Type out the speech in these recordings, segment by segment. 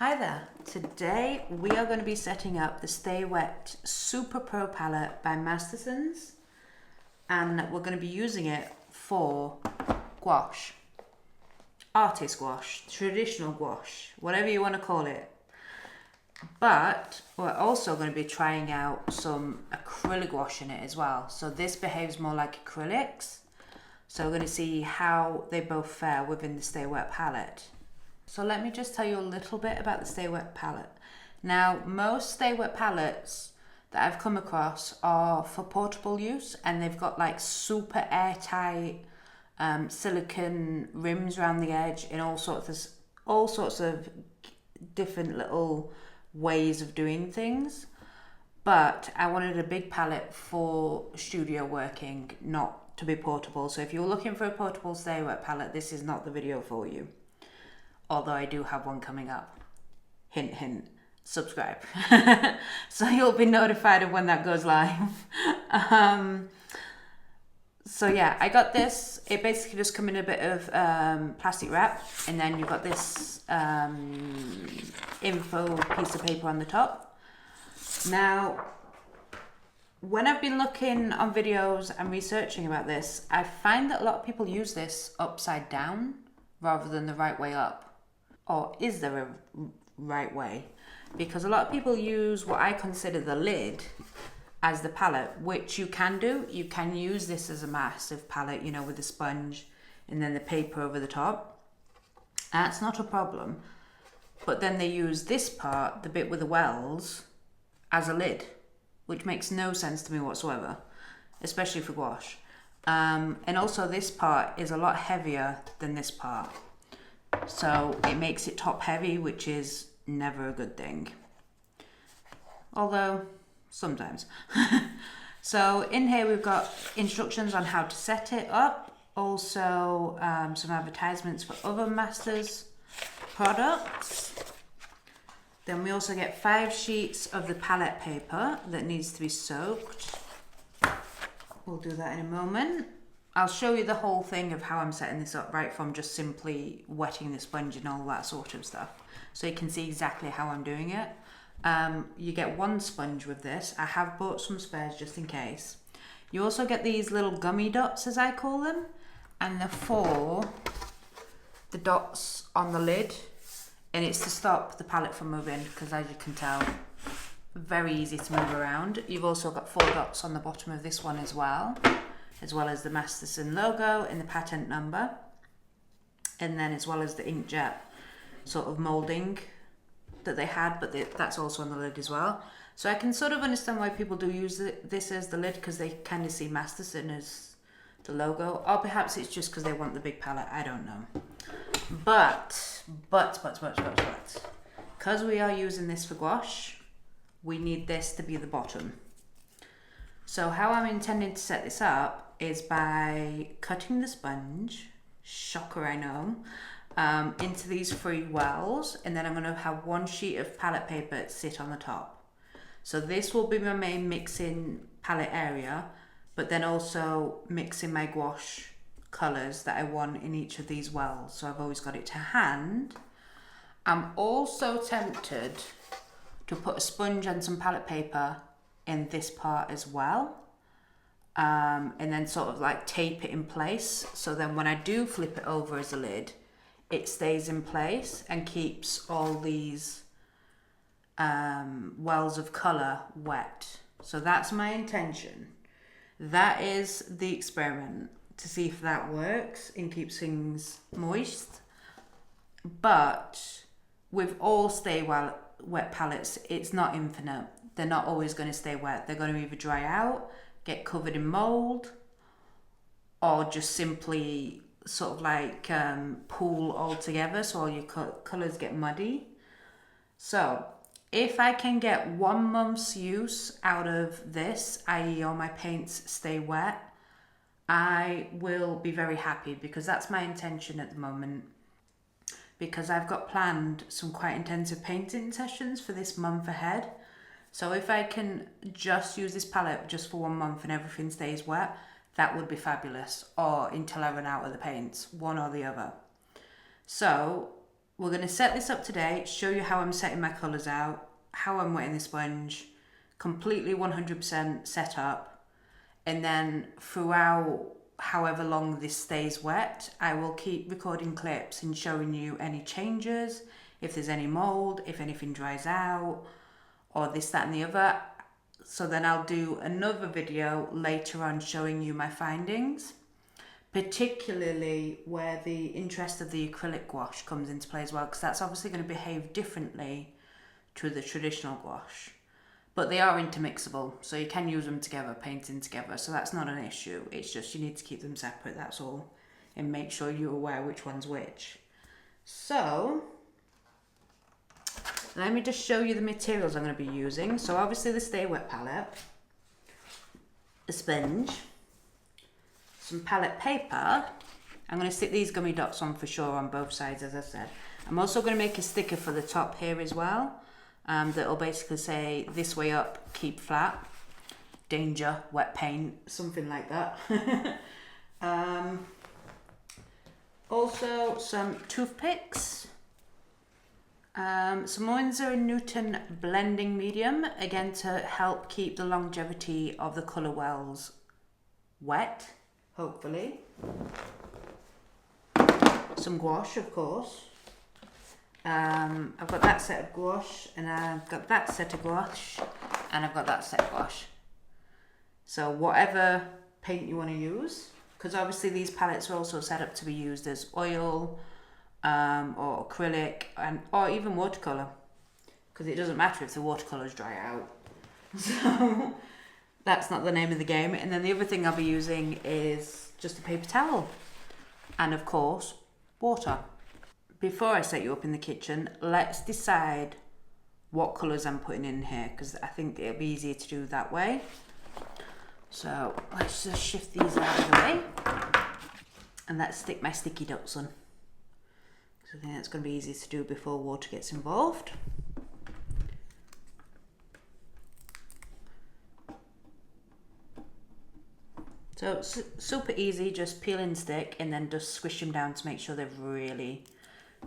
Hi there, today we are going to be setting up the Stay Wet Super Pro Palette by Masterson's, and we're going to be using it for gouache, artist gouache, traditional gouache, whatever you want to call it. But we're also going to be trying out some acrylic gouache in it as well. So this behaves more like acrylics. So we're going to see how they both fare within the Stay Wet palette. So let me just tell you a little bit about the Stay Wet palette. Now, most Stay Wet palettes that I've come across are for portable use, and they've got like super airtight silicone rims around the edge in all sorts of different little ways of doing things. But I wanted a big palette for studio working, not to be portable. So if you're looking for a portable Stay Wet palette, this is not the video for you. Although I do have one coming up. Hint, hint, subscribe. So you'll be notified of when that goes live. So yeah, I got this. It basically just comes in a bit of plastic wrap, and then you've got this info piece of paper on the top. Now, when I've been looking on videos and researching about this, I find that a lot of people use this upside down rather than the right way up. Or is there a right way? Because a lot of people use what I consider the lid as the palette, which you can do. You can use this as a massive palette, you know, with the sponge and then the paper over the top. That's not a problem. But then they use this part, the bit with the wells, as a lid, which makes no sense to me whatsoever, especially for gouache. And also this part is a lot heavier than this part. So it makes it top heavy, which is never a good thing. Although, sometimes. So in here we've got instructions on how to set it up. Also some advertisements for other Masters products. Then we also get 5 sheets of the palette paper that needs to be soaked. We'll do that in a moment. I'll show you the whole thing of how I'm setting this up, right from just simply wetting the sponge and all that sort of stuff. So you can see exactly how I'm doing it. You get 1 sponge with this. I have bought some spares just in case. You also get these little gummy dots, as I call them, and they're for the dots on the lid. And it's to stop the palette from moving, because as you can tell, very easy to move around. You've also got 4 dots on the bottom of this one as well as the Masterson logo and the patent number, and then as well as the inkjet sort of moulding that they had, but that's also on the lid as well. So I can sort of understand why people do use this as the lid, because they kind of see Masterson as the logo, or perhaps it's just because they want the big palette, I don't know. But, because we are using this for gouache, we need this to be the bottom. So how I'm intending to set this up is by cutting the sponge, shocker I know, into these 3 wells, and then I'm going to have 1 sheet of palette paper sit on the top. So this will be my main mixing palette area, but then also mixing my gouache colours that I want in each of these wells. So I've always got it to hand. I'm also tempted to put a sponge and some palette paper in this part as well, and then sort of like tape it in place, so then when I do flip it over as a lid, it stays in place and keeps all these wells of colour wet. So that's my intention. That is the experiment, to see if that works and keeps things moist. But with all Stay Wet palettes, it's not infinite. They're not always going to stay wet. They're going to either dry out, get covered in mold, or just simply sort of like pool all together, so all your colours get muddy. So if I can get 1 month's use out of this, i.e. all my paints stay wet, I will be very happy, because that's my intention at the moment. Because I've got planned some quite intensive painting sessions for this month ahead. So if I can just use this palette just for 1 month and everything stays wet, that would be fabulous. Or until I run out of the paints, one or the other. So we're going to set this up today, show you how I'm setting my colours out, how I'm wetting the sponge, completely 100% set up, and then throughout however long this stays wet, I will keep recording clips and showing you any changes, if there's any mould, if anything dries out, or this, that and the other. So then I'll do another video later on showing you my findings, particularly where the interest of the acrylic gouache comes into play as well, because that's obviously going to behave differently to the traditional gouache. But they are intermixable, so you can use them together, painting together, so that's not an issue. It's just you need to keep them separate, that's all, and make sure you're aware which one's which. So, let me just show you the materials I'm going to be using. So obviously the Stay Wet palette, a sponge, some palette paper. I'm going to stick these gummy dots on for sure on both sides, as I said. I'm also going to make a sticker for the top here as well. That'll basically say this way up, keep flat, danger, wet paint, something like that. Also some toothpicks, some Winsor & Newton blending medium, again to help keep the longevity of the colour wells wet, hopefully. Some gouache, of course. I've got that set of gouache, and I've got that set of gouache, and I've got that set of gouache. So whatever paint you want to use, because obviously these palettes are also set up to be used as oil, or acrylic, or even watercolour, because it doesn't matter if the watercolours dry out. So that's not the name of the game. And then the other thing I'll be using is just a paper towel, and of course water. Before I set you up in the kitchen, let's decide what colours I'm putting in here, because I think it'll be easier to do that way. So let's just shift these out of the way, and let's stick my sticky dots on. So I think that's going to be easier to do before water gets involved. So it's super easy, just peel and stick, and then just squish them down to make sure they've really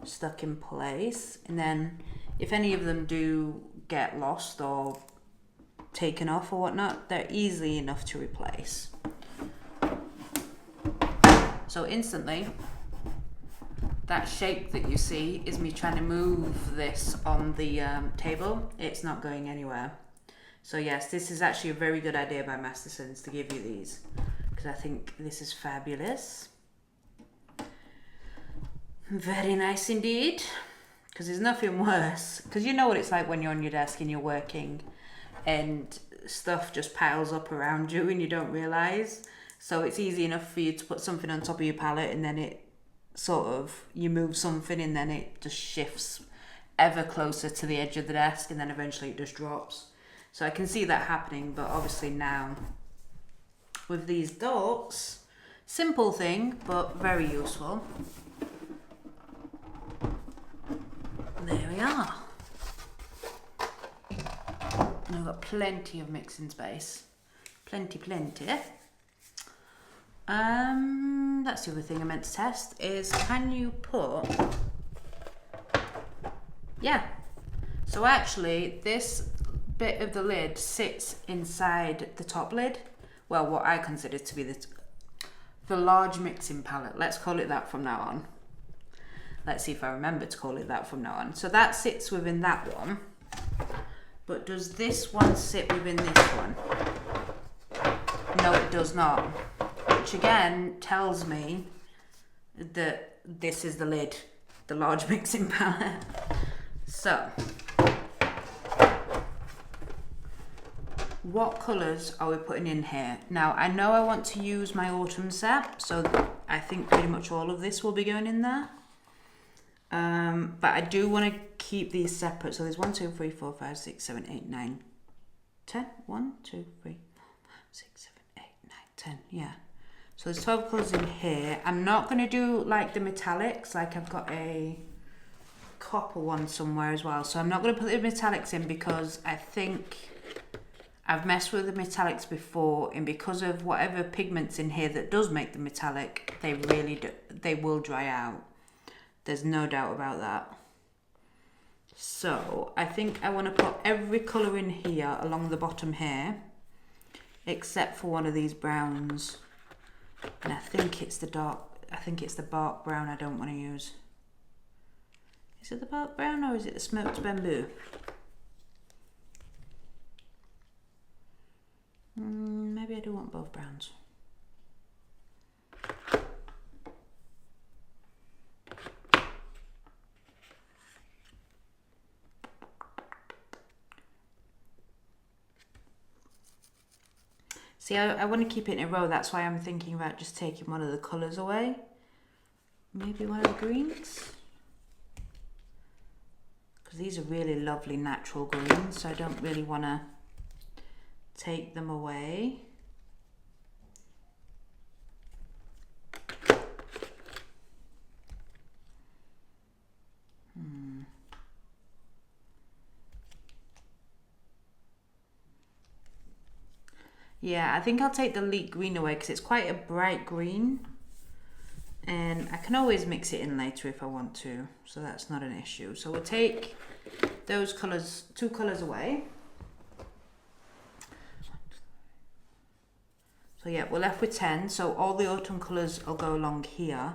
stuck in place. And then if any of them do get lost or taken off or whatnot, they're easy enough to replace. So instantly, that shape that you see is me trying to move this on the table. It's not going anywhere. So yes, this is actually a very good idea by Masterson's to give you these, because I think this is fabulous. Very nice indeed, because there's nothing worse, because you know what it's like when you're on your desk and you're working and stuff just piles up around you and you don't realise. So it's easy enough for you to put something on top of your palette, and then it sort of, you move something and then it just shifts ever closer to the edge of the desk, and then eventually it just drops. So I can see that happening, but obviously now with these dots, simple thing but very useful. There we are. And I've got plenty of mixing space. Plenty. That's the other thing I meant to test, is can you put... Yeah. So actually this bit of the lid sits inside the top lid. Well, what I consider to be the large mixing palette. Let's call it that from now on. Let's see if I remember to call it that from now on. So that sits within that one. But does this one sit within this one? No, it does not. Which again tells me that this is the lid, the large mixing palette. So, what colours are we putting in here? Now, I know I want to use my autumn set, so I think pretty much all of this will be going in there. But I do want to keep these separate. So there's 1, 2, 3, 4, 5, 6, 7, 8, 9, 10. 1, 2, 3, 4, 5, 6, 7, 8, 9, 10. Yeah. So there's 12 colours in here. I'm not going to do like the metallics, like I've got a copper one somewhere as well. So I'm not going to put the metallics in because I think I've messed with the metallics before, and because of whatever pigments in here that does make the metallic, they will dry out. There's no doubt about that. So I think I want to put every colour in here along the bottom here, except for one of these browns. And I think it's the bark brown I don't want to use. Is it the bark brown or is it the smoked bamboo? Maybe I do want both browns. See, I want to keep it in a row, that's why I'm thinking about just taking one of the colours away. Maybe one of the greens? Because these are really lovely natural greens, so I don't really want to take them away. Yeah, I think I'll take the leek green away because it's quite a bright green. And I can always mix it in later if I want to, so that's not an issue. So we'll take those colours, 2 colours away. So yeah, we're left with 10, so all the autumn colours will go along here.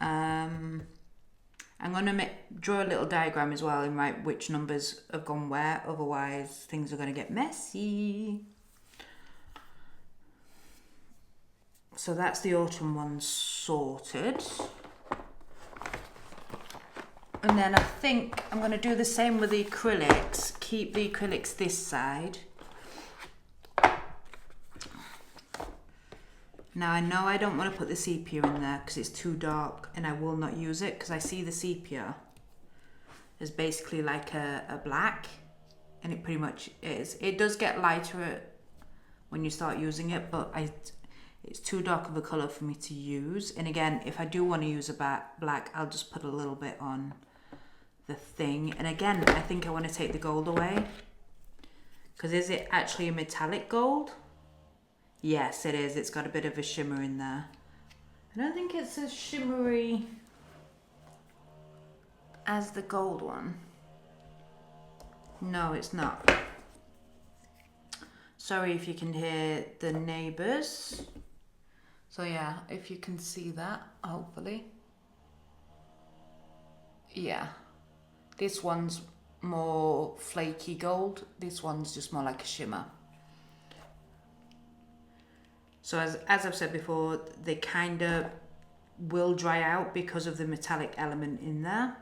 I'm going to draw a little diagram as well and write which numbers have gone where, otherwise things are going to get messy. So that's the autumn one sorted. And then I think I'm going to do the same with the acrylics. Keep the acrylics this side. Now I know I don't want to put the sepia in there because it's too dark and I will not use it because I see the sepia as basically like a black, and it pretty much is. It does get lighter when you start using it, but it's too dark of a colour for me to use. And again, if I do want to use a black, I'll just put a little bit on the thing. And again, I think I want to take the gold away. Because is it actually a metallic gold? Yes, it is. It's got a bit of a shimmer in there. I don't think it's as shimmery as the gold one. No, it's not. Sorry if you can hear the neighbours. So yeah, if you can see that, hopefully. Yeah, this one's more flaky gold. This one's just more like a shimmer. So as I've said before, they kind of will dry out because of the metallic element in there.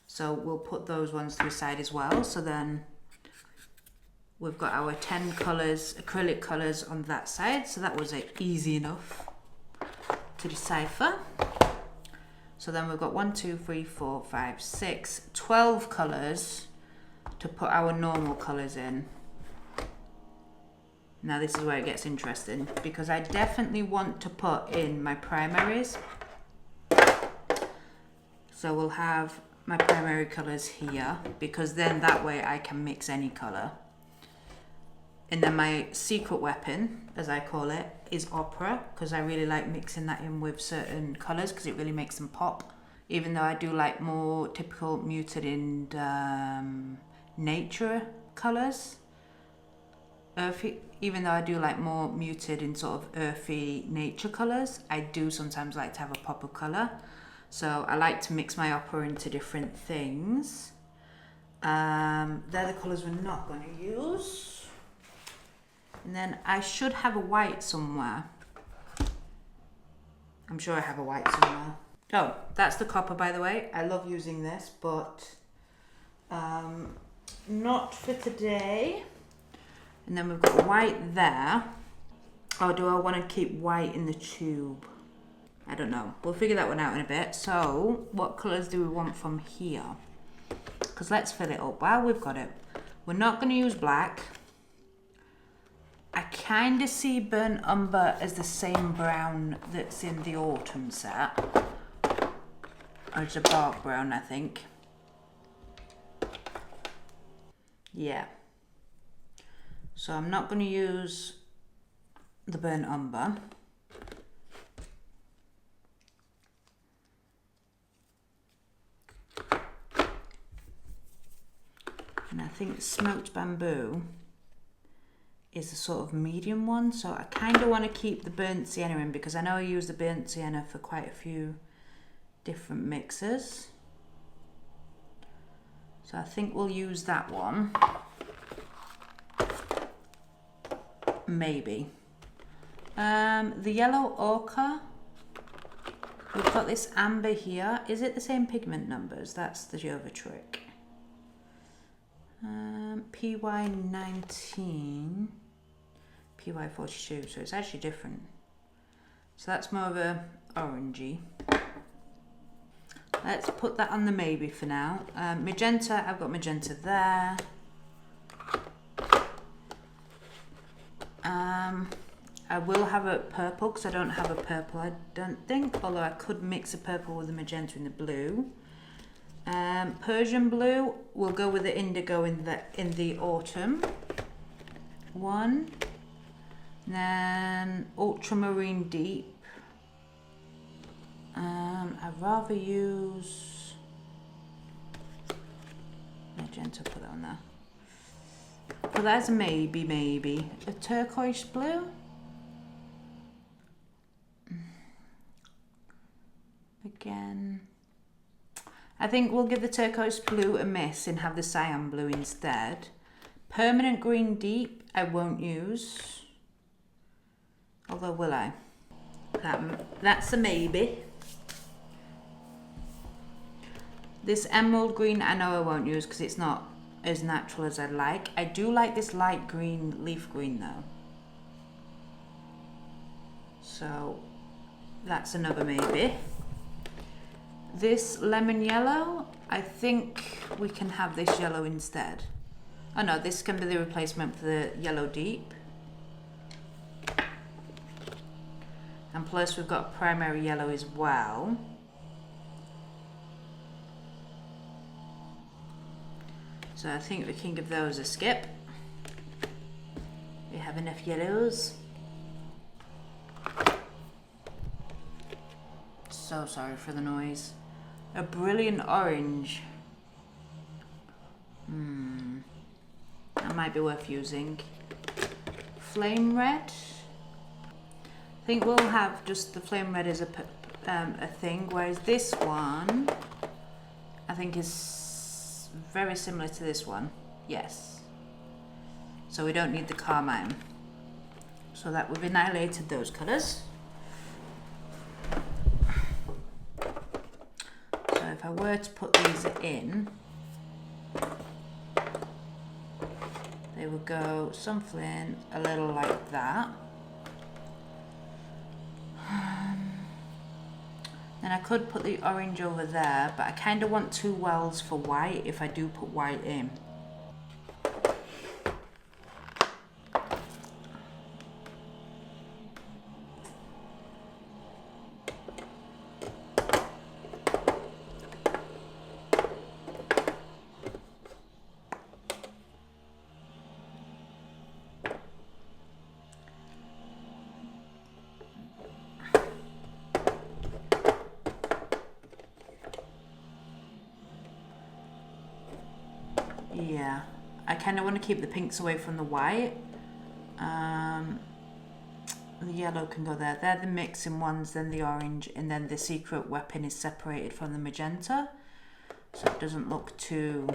So we'll put those ones to the side as well. So then we've got our 10 colours, acrylic colours on that side. So that was easy enough to decipher. So then we've got 1, 2, 3, 4, 5, 6, 12 colours to put our normal colours in. Now this is where it gets interesting because I definitely want to put in my primaries. So we'll have my primary colours here because then that way I can mix any colour. And then my secret weapon, as I call it, is ochre because I really like mixing that in with certain colours because it really makes them pop. Even though I do like more typical muted and nature colours. Earthy, even though I do like more muted in sort of earthy nature colours, I do sometimes like to have a pop of colour. So I like to mix my ochre into different things. They're the colours we're not going to use. And then I should have a white somewhere. I'm sure I have a white somewhere. Oh, that's the copper, by the way. I love using this, but not for today. And then we've got white there. Or do I want to keep white in the tube? I don't know. We'll figure that one out in a bit. So, what colours do we want from here? Because let's fill it up while we've got it. We're not going to use black. I kind of see burnt umber as the same brown that's in the autumn set. Or it's a bark brown, I think. Yeah. So I'm not going to use the burnt umber. And I think smoked bamboo is a sort of medium one, so I kind of want to keep the burnt sienna in because I know I use the burnt sienna for quite a few different mixes. So I think we'll use that one. Maybe. The yellow ochre, we've got this amber here. Is it the same pigment numbers? That's the other trick. PY19, PY42, so it's actually different. So that's more of a orangey. Let's put that on the maybe for now. Magenta, I've got magenta there. I will have a purple because I don't have a purple, I don't think, although I could mix a purple with the magenta and the blue. Persian blue, we'll go with the indigo in the autumn one. Then ultramarine deep. I'd rather use magenta, put that on there. But that's a maybe. A turquoise blue. Again, I think we'll give the turquoise blue a miss and have the cyan blue instead. Permanent green deep, I won't use. Although, will I? That's a maybe. This emerald green, I know I won't use because it's not as natural as I'd like. I do like this light green, leaf green though. So, that's another maybe. This lemon yellow, I think we can have this yellow instead. Oh no, this can be the replacement for the yellow deep. And plus we've got primary yellow as well. So I think we can give those a skip. We have enough yellows. So sorry for the noise. A brilliant orange. That might be worth using. Flame red. I think we'll have just the flame red as a thing, whereas this one I think is very similar to this one. Yes. So we don't need the carmine. So that we've annihilated those colours. So if I were to put these in, they would go something a little like that. Then I could put the orange over there, but I kind of want two wells for white if I do put white in. Yeah, I kind of want to keep the pinks away from the white. The yellow can go there. They're the mixing ones, then the orange, and then the secret weapon is separated from the magenta. So it doesn't look too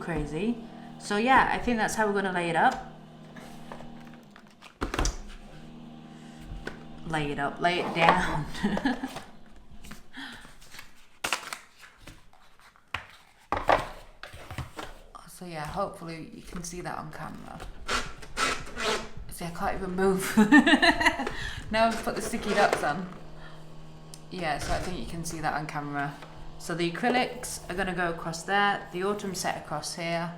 crazy. So yeah, I think that's how we're going to lay it up. Lay it down. So yeah, hopefully you can see that on camera. See, I can't even move. Now I've put the sticky dots on. Yeah, so I think you can see that on camera. So the acrylics are gonna go across there, the autumn set across here,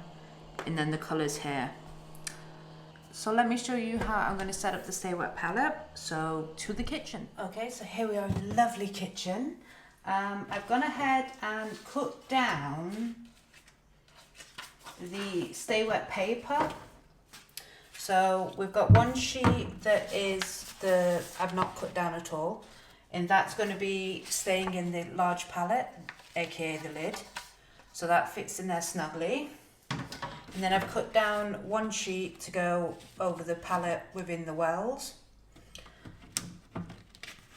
and then the colours here. So let me show you how I'm gonna set up the Stay Wet palette. So to the kitchen. Okay, so here we are in the lovely kitchen. I've gone ahead and cut down the Stay Wet paper. So we've got one sheet that is I've not cut down at all, and that's going to be staying in the large palette, aka the lid. So that fits in there snugly. And then I've cut down one sheet to go over the palette within the wells.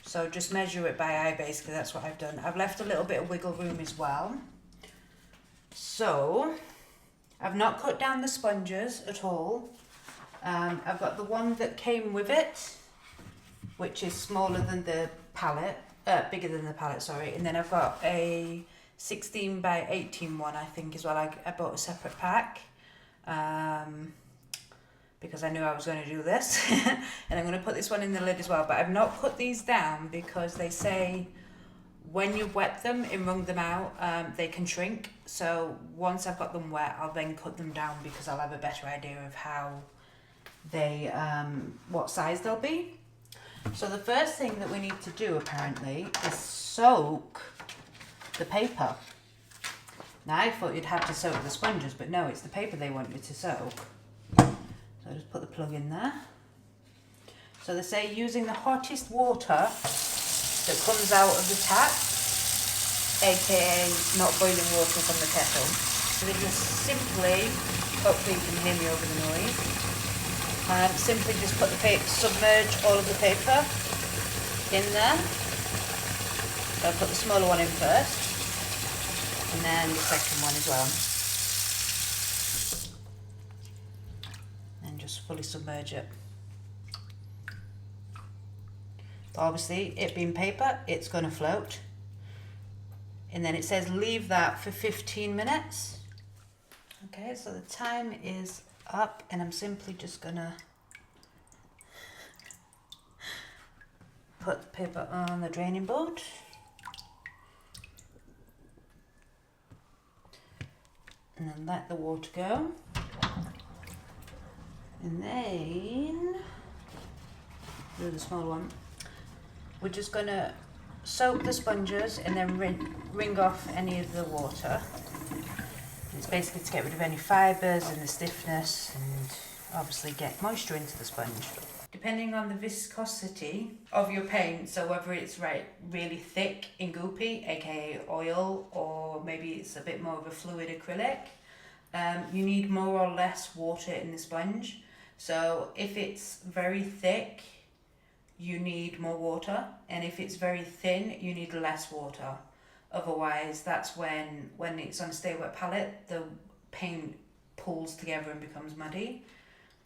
So just measure it by eye, basically, that's what I've done. I've left a little bit of wiggle room as well. So I've not cut down the sponges at all. I've got the one that came with it, which is smaller than the palette, bigger than the palette, sorry. And then I've got a 16 by 18 one, I think, as well. I bought a separate pack. Because I knew I was going to do this. And I'm going to put this one in the lid as well, but I've not put these down because they say when you wet them and wrung them out, they can shrink. So once I've got them wet, I'll then cut them down because I'll have a better idea of how they, what size they'll be. So the first thing that we need to do apparently is soak the paper. Now I thought you'd have to soak the sponges, but no, it's the paper they want you to soak. So just put the plug in there. So they say using the hottest water that comes out of the tap, aka not boiling water from the kettle. So they just simply, hopefully you can hear me over the noise, simply just put the paper, submerge all of the paper in there. So I'll put the smaller one in first, and then the second one as well. Just fully submerge it. But obviously, it being paper, it's going to float. And then it says leave that for 15 minutes. Okay, so the time is up, and I'm simply just going to put the paper on the draining board. And then let the water go. And then, do the small one. We're just going to soak the sponges and then wring off any of the water. It's basically to get rid of any fibres and the stiffness and obviously get moisture into the sponge. Depending on the viscosity of your paint, so whether it's really thick and goopy, aka oil, or maybe it's a bit more of a fluid acrylic, you need more or less water in the sponge. So if it's very thick, you need more water, and if it's very thin, you need less water. Otherwise, that's when it's on a stay wet palette, the paint pulls together and becomes muddy.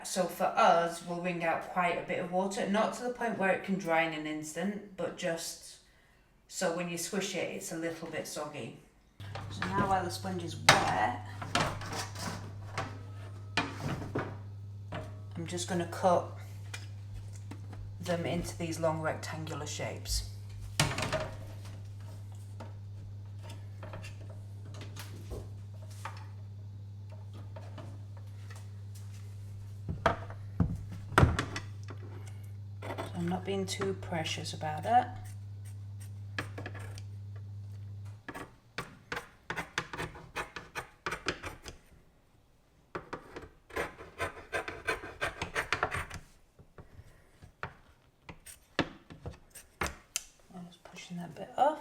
So for us, we'll wring out quite a bit of water, not to the point where it can dry in an instant, but just so when you squish it, it's a little bit soggy. So now while the sponge is wet, I'm just going to cut them into these long rectangular shapes. So I'm not being too precious about it. That bit off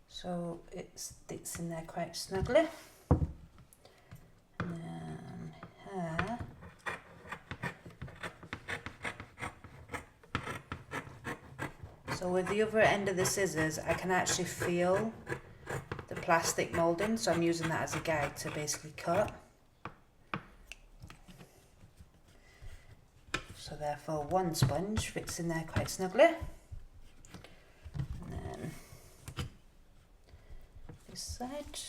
so it sticks in there quite snugly. And then here, so with the other end of the scissors I can actually feel the plastic moulding, so I'm using that as a guide to basically cut. So therefore one sponge fits in there quite snugly. Side.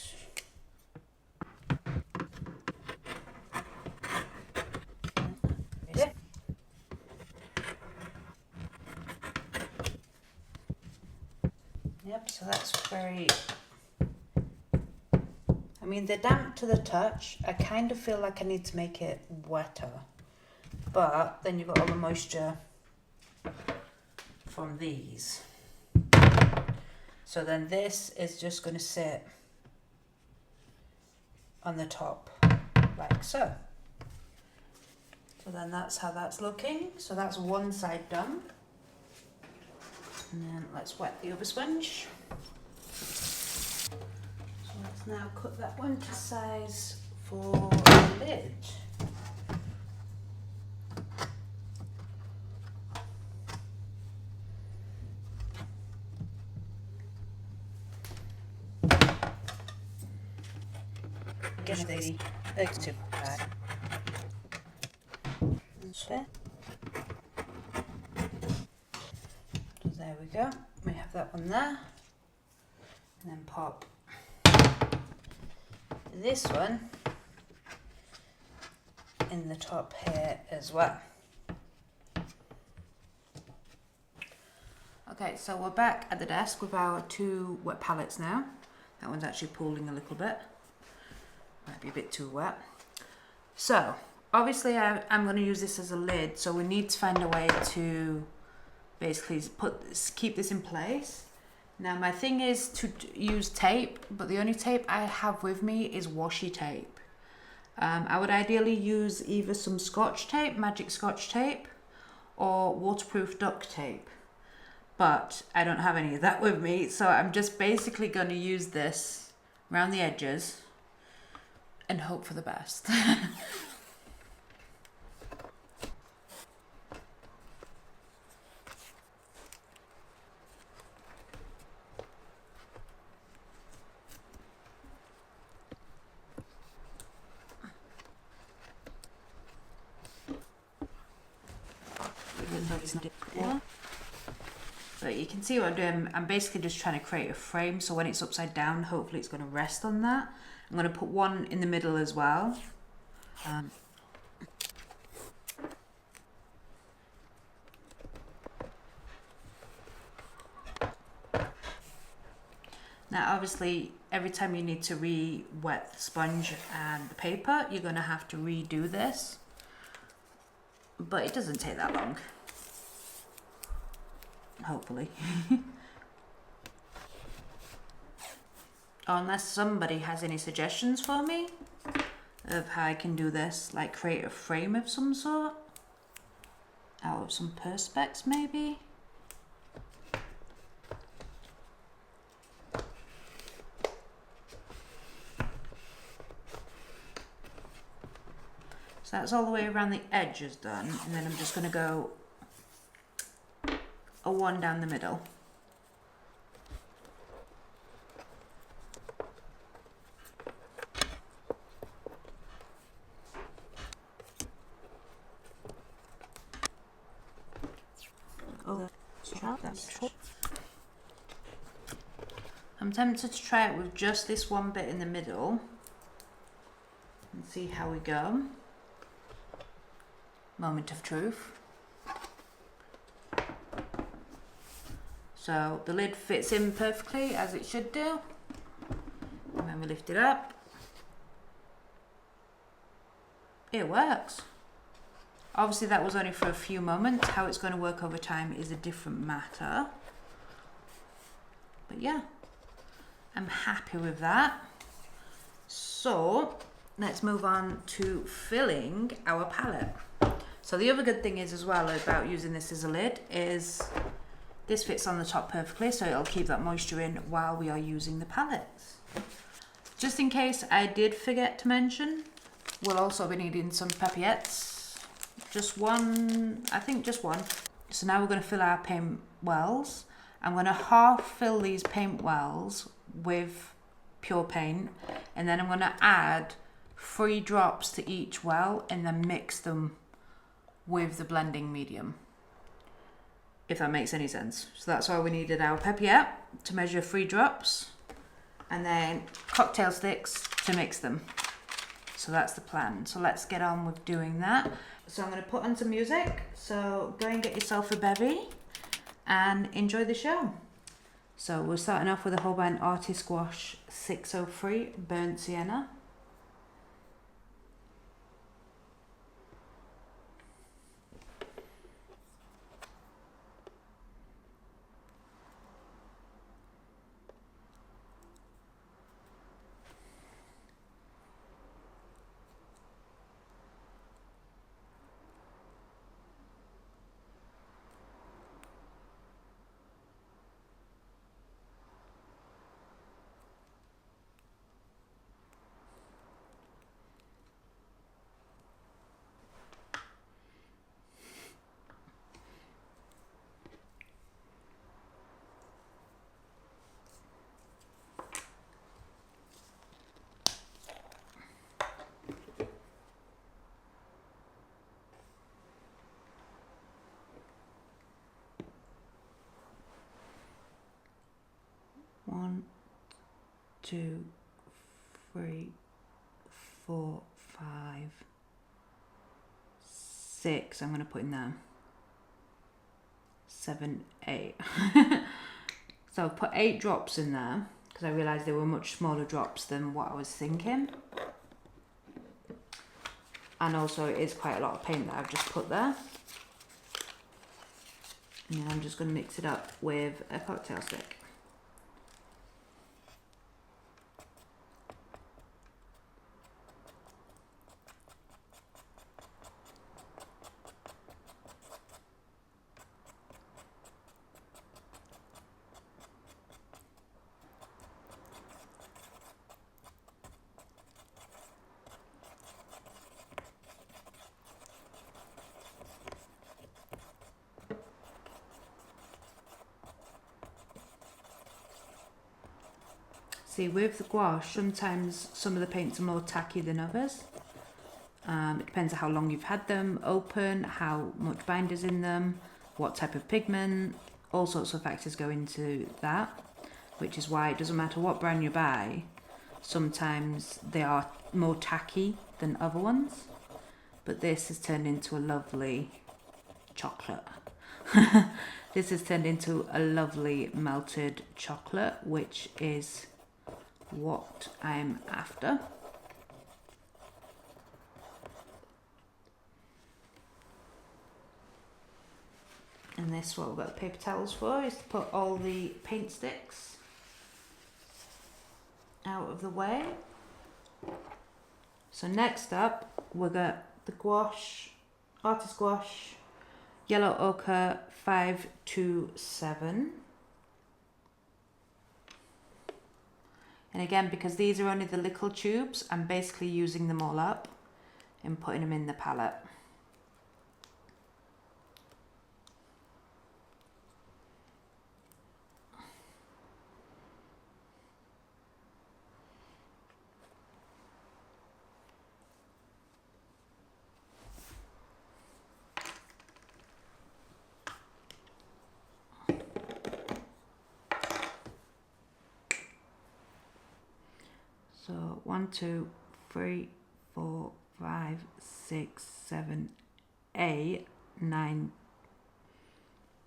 Yeah. Yep, so that's very, I mean they're damp to the touch. I kind of feel like I need to make it wetter, but then you've got all the moisture from these. So then this is just going to sit on the top like so. So then that's how that's looking. So that's one side done. And then let's wet the other sponge. So let's Now cut that one to size for the lid. Get the negative side. So there we go. We have that one there. And then pop this one in the top here as well. Okay, so we're back at the desk with our two wet palettes now. That one's actually pooling a little bit. Might be a bit too wet. So, obviously I'm going to use this as a lid, so we need to find a way to basically keep this in place. Now my thing is to use tape, but the only tape I have with me is washi tape. I would ideally use either some scotch tape, magic scotch tape, or waterproof duct tape. But I don't have any of that with me, so I'm just basically going to use this around the edges and hope for the best. But you can see what I'm doing. I'm basically just trying to create a frame, so when it's upside down, hopefully it's going to rest on that. I'm going to put one in the middle as well. Now obviously every time you need to re-wet the sponge and the paper, you're going to have to redo this. But it doesn't take that long. Hopefully. Unless somebody has any suggestions for me of how I can do this, like create a frame of some sort out of some perspex maybe. So that's all the way around the edges done, and then I'm just going to go a one down the middle. I'm tempted to try it with just this one bit in the middle and see how we go. Moment of truth. So the lid fits in perfectly as it should do. And then we lift it up. It works. Obviously that was only for a few moments. How it's going to work over time is a different matter. But yeah, I'm happy with that. So let's move on to filling our palette. So the other good thing is as well about using this as a lid is this fits on the top perfectly, so it'll keep that moisture in while we are using the palettes. Just in case I did forget to mention, we'll also be needing some paillettes. Just one, I think just one. So now we're going to fill our paint wells. I'm going to half fill these paint wells with pure paint, and then I'm going to add 3 drops to each well and then mix them with the blending medium, if that makes any sense. So that's why we needed our paillette to measure 3 drops and then cocktail sticks to mix them. So that's the plan. So let's get on with doing that. So I'm going to put on some music, so go and get yourself a bevy and enjoy the show. So we're starting off with a Holbein Artist Gouache 603 Burnt Sienna. 2, 3, 4, 5, 6. I'm going to put in there 7, 8. So I've put 8 drops in there because I realised they were much smaller drops than what I was thinking. And also it is quite a lot of paint that I've just put there. And then I'm just going to mix it up with a cocktail stick. See, with the gouache, sometimes some of the paints are more tacky than others. It depends on how long you've had them open, how much binder's in them, what type of pigment, all sorts of factors go into that, which is why it doesn't matter what brand you buy, sometimes they are more tacky than other ones. But this has turned into a lovely chocolate. This has turned into a lovely melted chocolate, which is what I'm after. And this is what we've got the paper towels for, is to put all the paint sticks out of the way. So next up we've got the gouache, Artist Gouache, Yellow Ochre 527. And again, because these are only the little tubes, I'm basically using them all up and putting them in the palette. So 1, 2, 3, 4, 5, 6, 7, 8, 9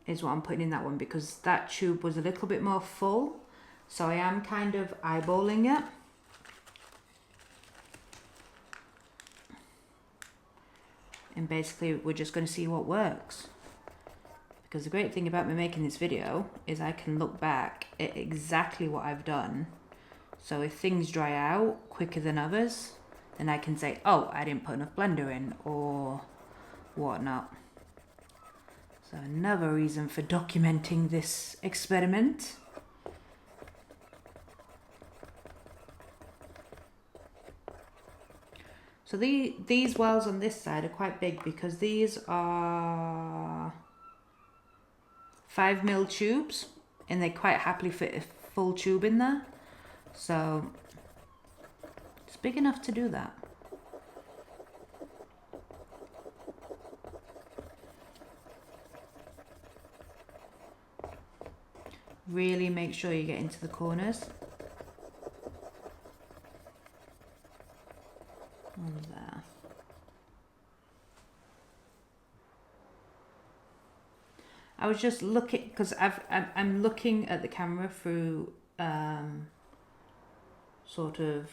is what I'm putting in that one, because that tube was a little bit more full. So I am kind of eyeballing it. And basically we're just going to see what works. Because the great thing about me making this video is I can look back at exactly what I've done. So if things dry out quicker than others, then I can say, oh, I didn't put enough blender in or whatnot. So another reason for documenting this experiment. So these wells on this side are quite big because these are 5mm tubes and they quite happily fit a full tube in there. So it's big enough to do that. Really make sure you get into the corners. And there. I was just looking, because I'm looking at the camera through sort of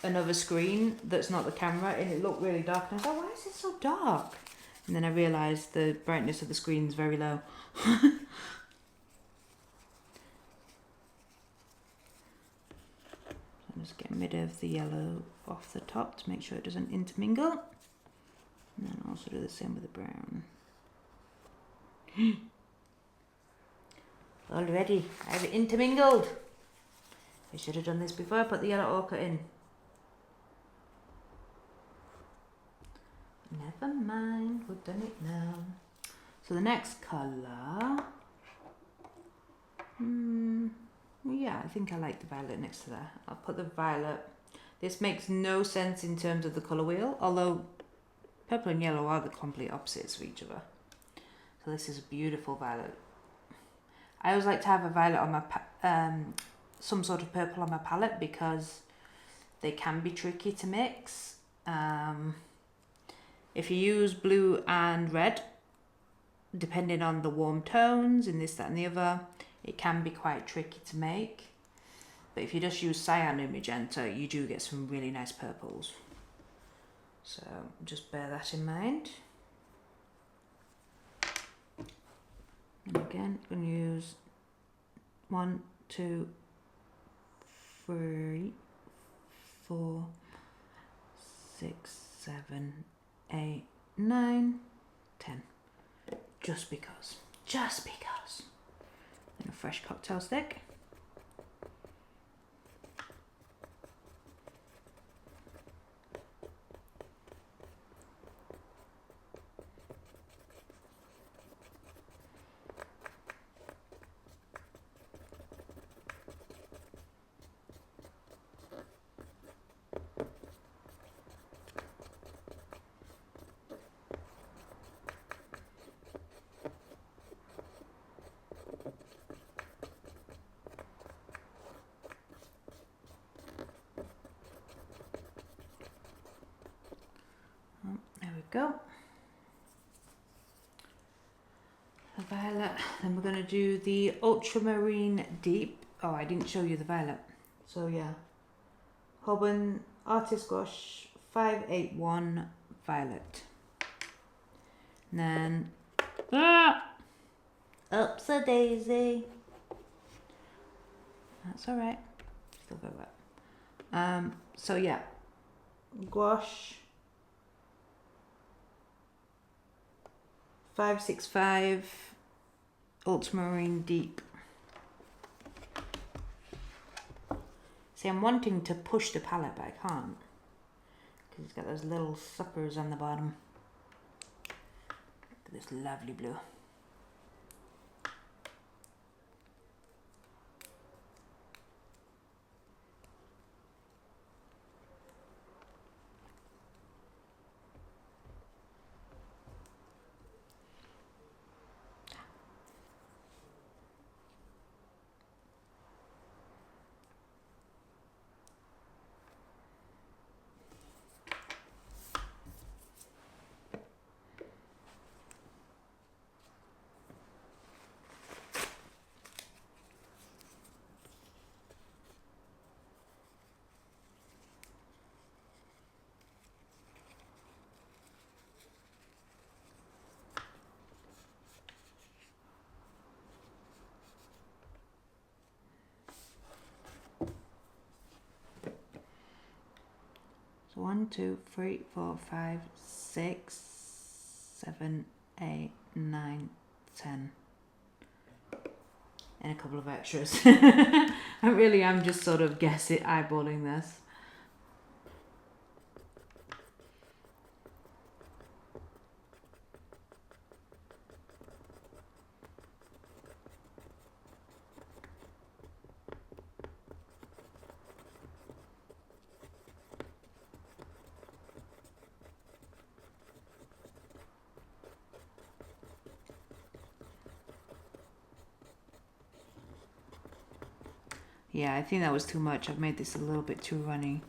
another screen that's not the camera, and it looked really dark, and I thought, why is it so dark? And then I realised the brightness of the screen is very low. I'm just getting rid of the yellow off the top to make sure it doesn't intermingle, and then also do the same with the brown. Already, I've intermingled. I should have done this before I put the yellow ochre in. Never mind, we've done it now. So the next colour, yeah, I think I like the violet next to that. I'll put the violet. This makes no sense in terms of the colour wheel, although purple and yellow are the complete opposites of each other. So this is a beautiful violet. I always like to have a violet on my some sort of purple on my palette because they can be tricky to mix. If you use blue and red, depending on the warm tones and this, that and the other, it can be quite tricky to make. But if you just use cyan and magenta, you do get some really nice purples. So just bear that in mind. And again, I'm going to use 1, 2, 3, 4, 6, 7, 8, 9, 10. Just because. Just because. And a fresh cocktail stick. There we go. The violet. Then we're going to do the ultramarine deep. Oh, I didn't show you the violet. So yeah, Holbein Artist Gouache 581 violet. And then oops a daisy. That's all right. Still very wet. So yeah, gouache 565 ultramarine deep. See, I'm wanting to push the palette, but I can't because it's got those little suckers on the bottom. Look at this lovely blue. So 1, 2, 3, 4, 5, 6, 7, 8, 9, 10. And a couple of extras. I really am just sort of eyeballing this. Yeah, I think that was too much. I've made this a little bit too runny.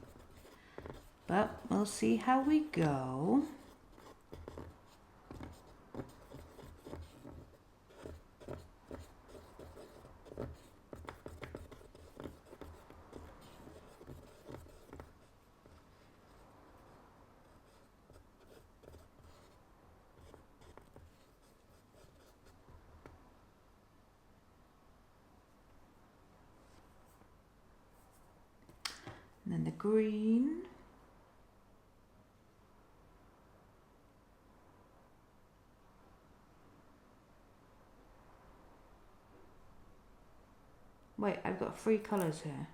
But we'll see how we go. And then the green. Wait, I've got 3 colours here.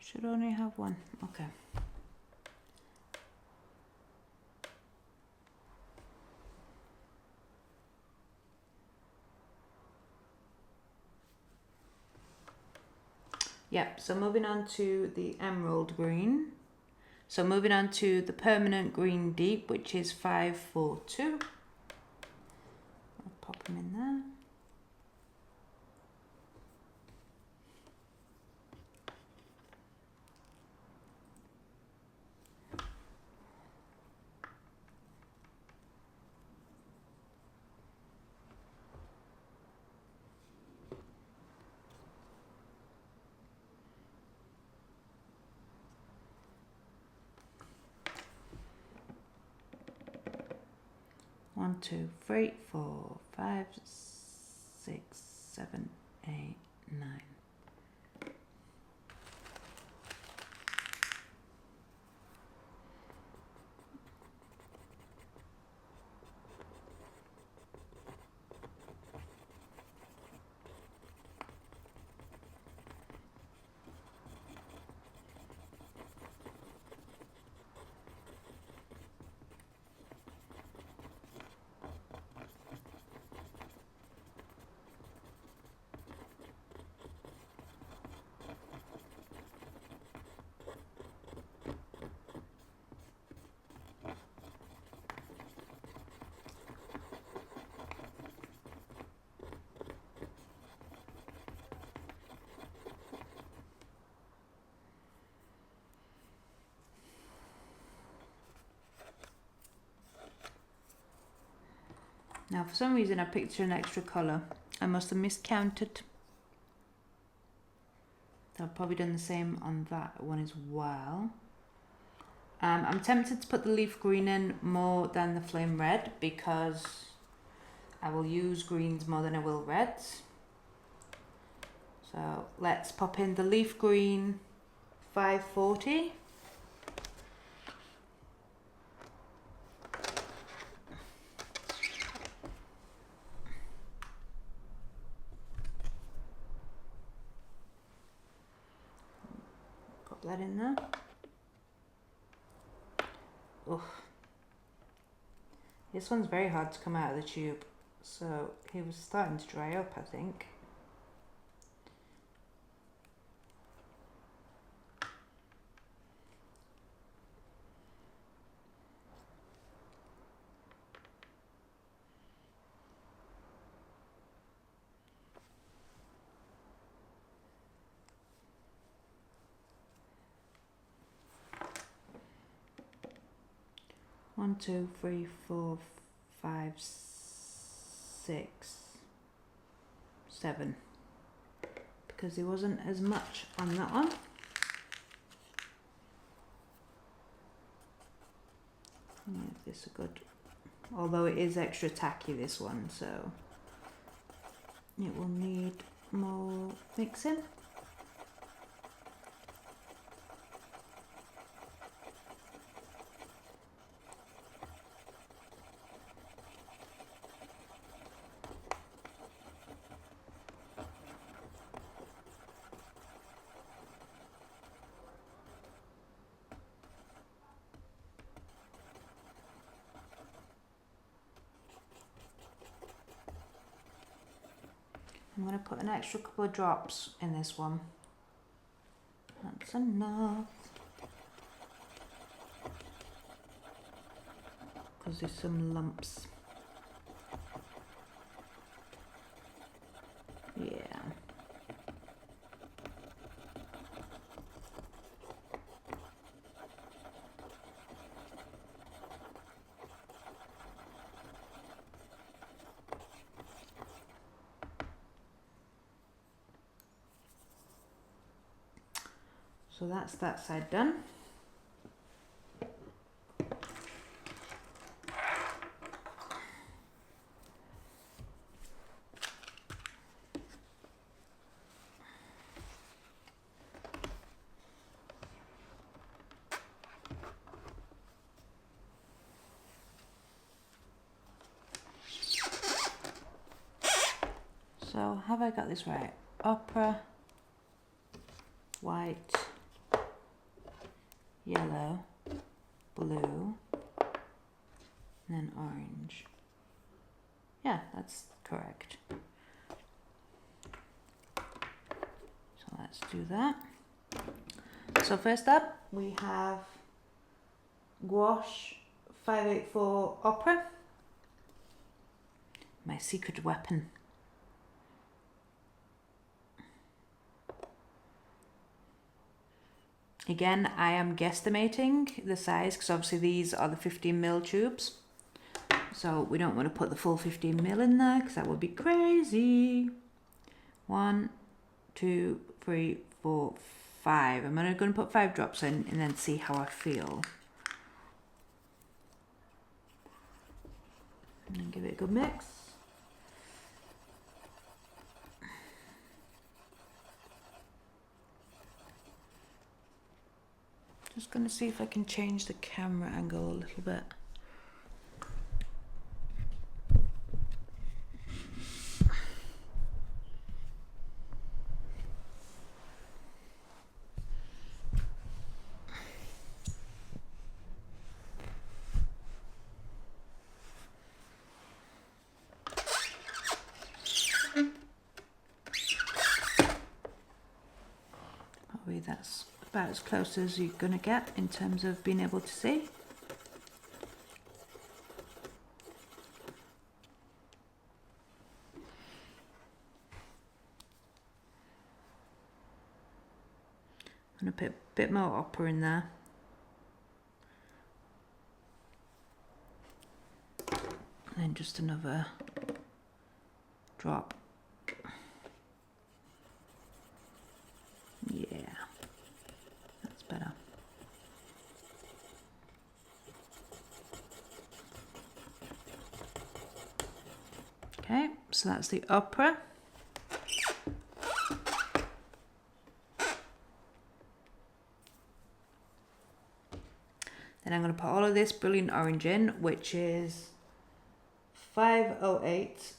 Should only have 1. Okay. Yep, so moving on to the emerald green. So moving on to the permanent green deep, which is 542. I'll pop them in there. One, two, three, 4, 5, 6, 7, 8, 9. Now for some reason I picked an extra colour. I must have miscounted. So I've probably done the same on that one as well. I'm tempted to put the leaf green in more than the flame red because I will use greens more than I will reds. So let's pop in the leaf green 540. Pop that in there. Oof. This one's very hard to come out of the tube, so he was starting to dry up, I think. One, two, three, 4, 5, 6, 7. Because there wasn't as much on that one. Yeah, this is good. Although it is extra tacky, this one, so it will need more mixing. I'm going to put an extra couple of drops in this one. That's enough. Because there's some lumps. Yeah. So that's that side done. So have I got this right? Opera, white, yellow, blue, and then orange. Yeah, that's correct. So let's do that. So first up we have Gouache 584 Opera. My secret weapon. Again, I am guesstimating the size because obviously these are the 15mm tubes. So we don't want to put the full 15mm in there because that would be crazy. 1, 2, 3, 4, 5. I'm going to put 5 drops in and then see how I feel. And then give it a good mix. Just going to see if I can change the camera angle a little bit. Probably that's about as close as you're going to get in terms of being able to see. I'm going to put a bit more opera in there. And then just another drop. Yeah, that's better. Okay, so that's the opera. Then I'm going to put all of this brilliant orange in, which is 508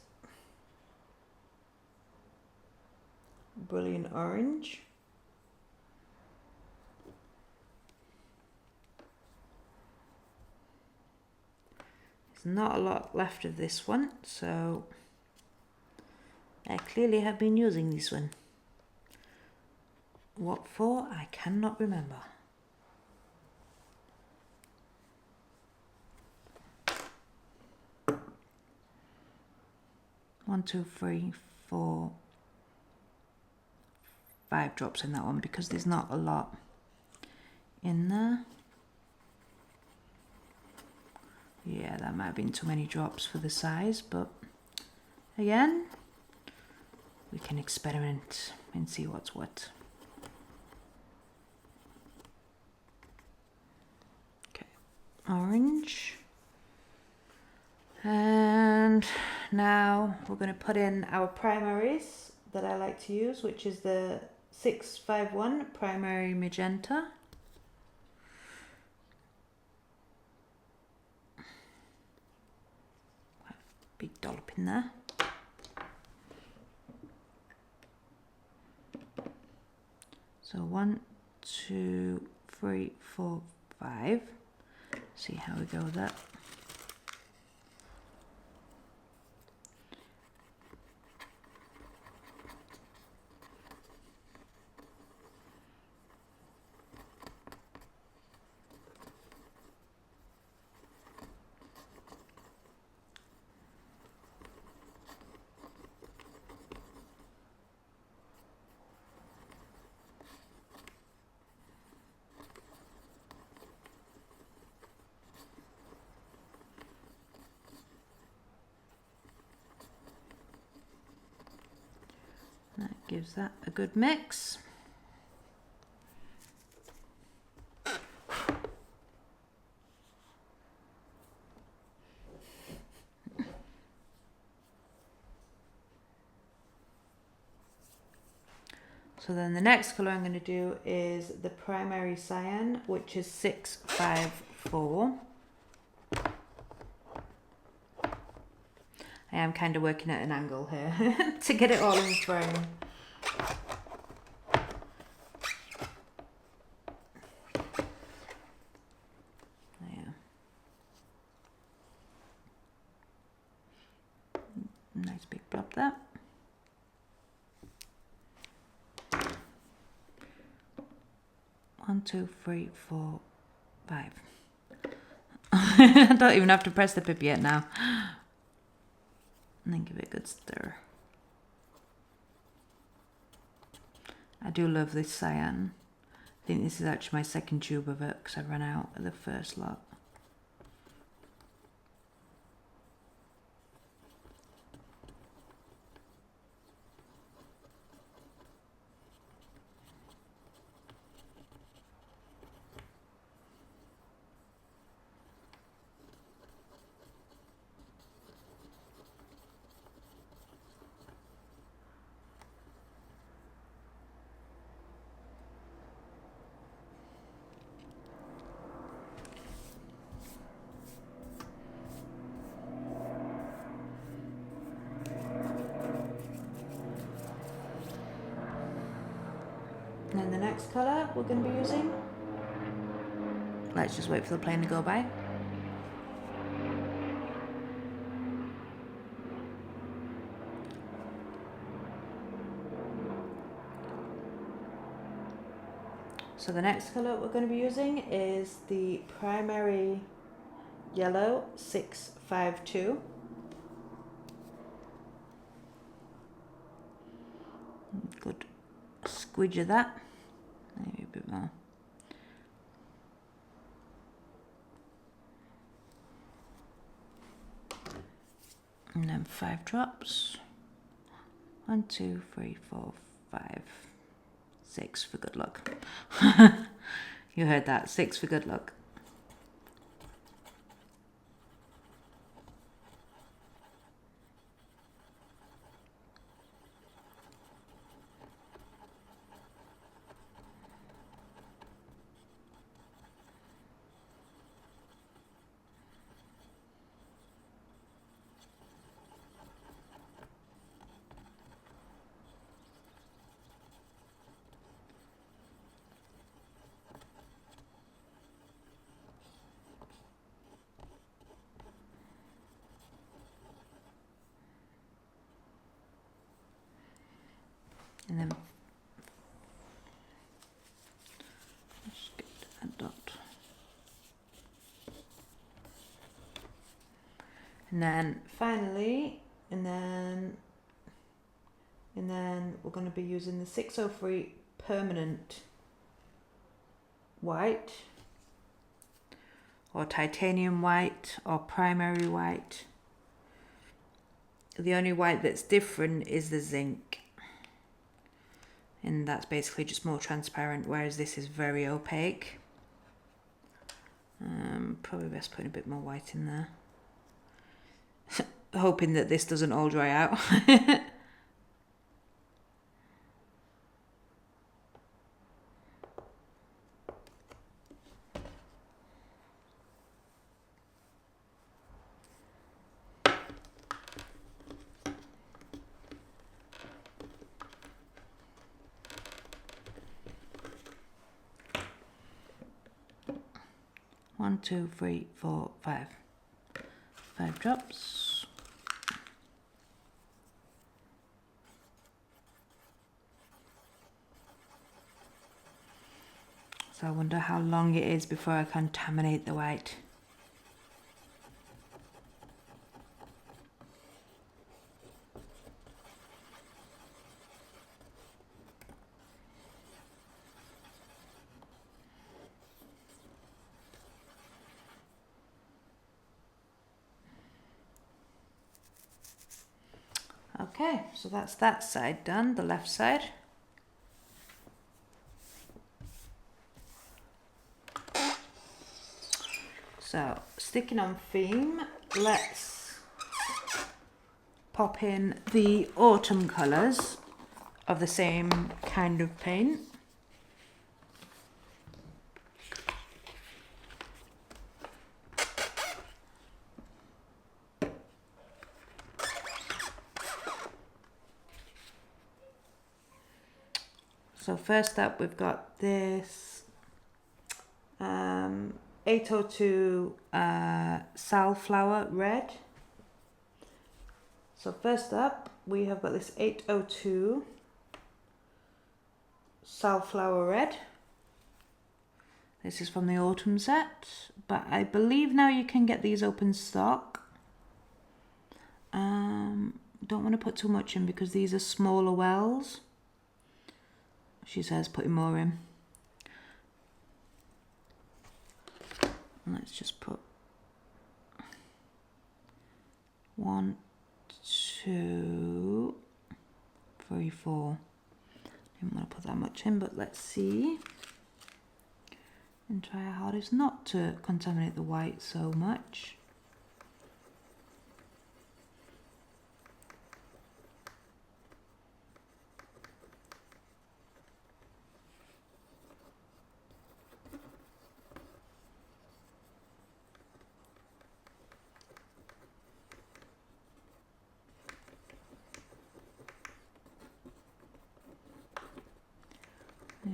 brilliant orange. There's not a lot left of this one, so I clearly have been using this one. What for? I cannot remember. One, 2, 3, 4, 5 drops in that one because there's not a lot in there. Yeah, that might have been too many drops for the size, but again, we can experiment and see what's what. Okay, orange. And now we're going to put in our primaries that I like to use, which is the 651 Primary Magenta. Big dollop in there. So 1, 2, 3, 4, 5. See how we go with that. That gives that a good mix. So then the next colour I'm going to do is the Primary Cyan, which is 654. I am kind of working at an angle here to get it all in frame. Yeah. Nice big blob there. One, 2, 3, 4, 5. I don't even have to press the pip yet now. And then give it a good stir. I do love this cyan. I think this is actually my second tube of it because I ran out of the first lot. And then the next colour we're going to be using, let's just wait for the plane to go by. So the next colour we're going to be using is the Primary Yellow 652. Good squidge of that. Maybe a bit more. And then 5 drops. 1, 2, 3, 4, 5, 6 for good luck. You heard that, 6 for good luck. And then just get a dot. And then finally, and then we're going to be using the 603 permanent white, or titanium white, or primary white. The only white that's different is the zinc. And that's basically just more transparent, whereas this is very opaque. Probably best putting a bit more white in there. Hoping that this doesn't all dry out. 1, 2, 3, 4, 5. 5 drops. So I wonder how long it is before I contaminate the white. Okay, so that's that side done, the left side. So, sticking on theme, let's pop in the autumn colours of the same kind of paint. So first up we've got this 802 Safflower Red. So first up we have got this 802 Safflower Red. This is from the autumn set, but I believe now you can get these open stock. Don't want to put too much in because these are smaller wells. She says putting more in. Let's just put 1, 2, 3, 4. Didn't want to put that much in, but let's see. And try our hardest not to contaminate the white so much.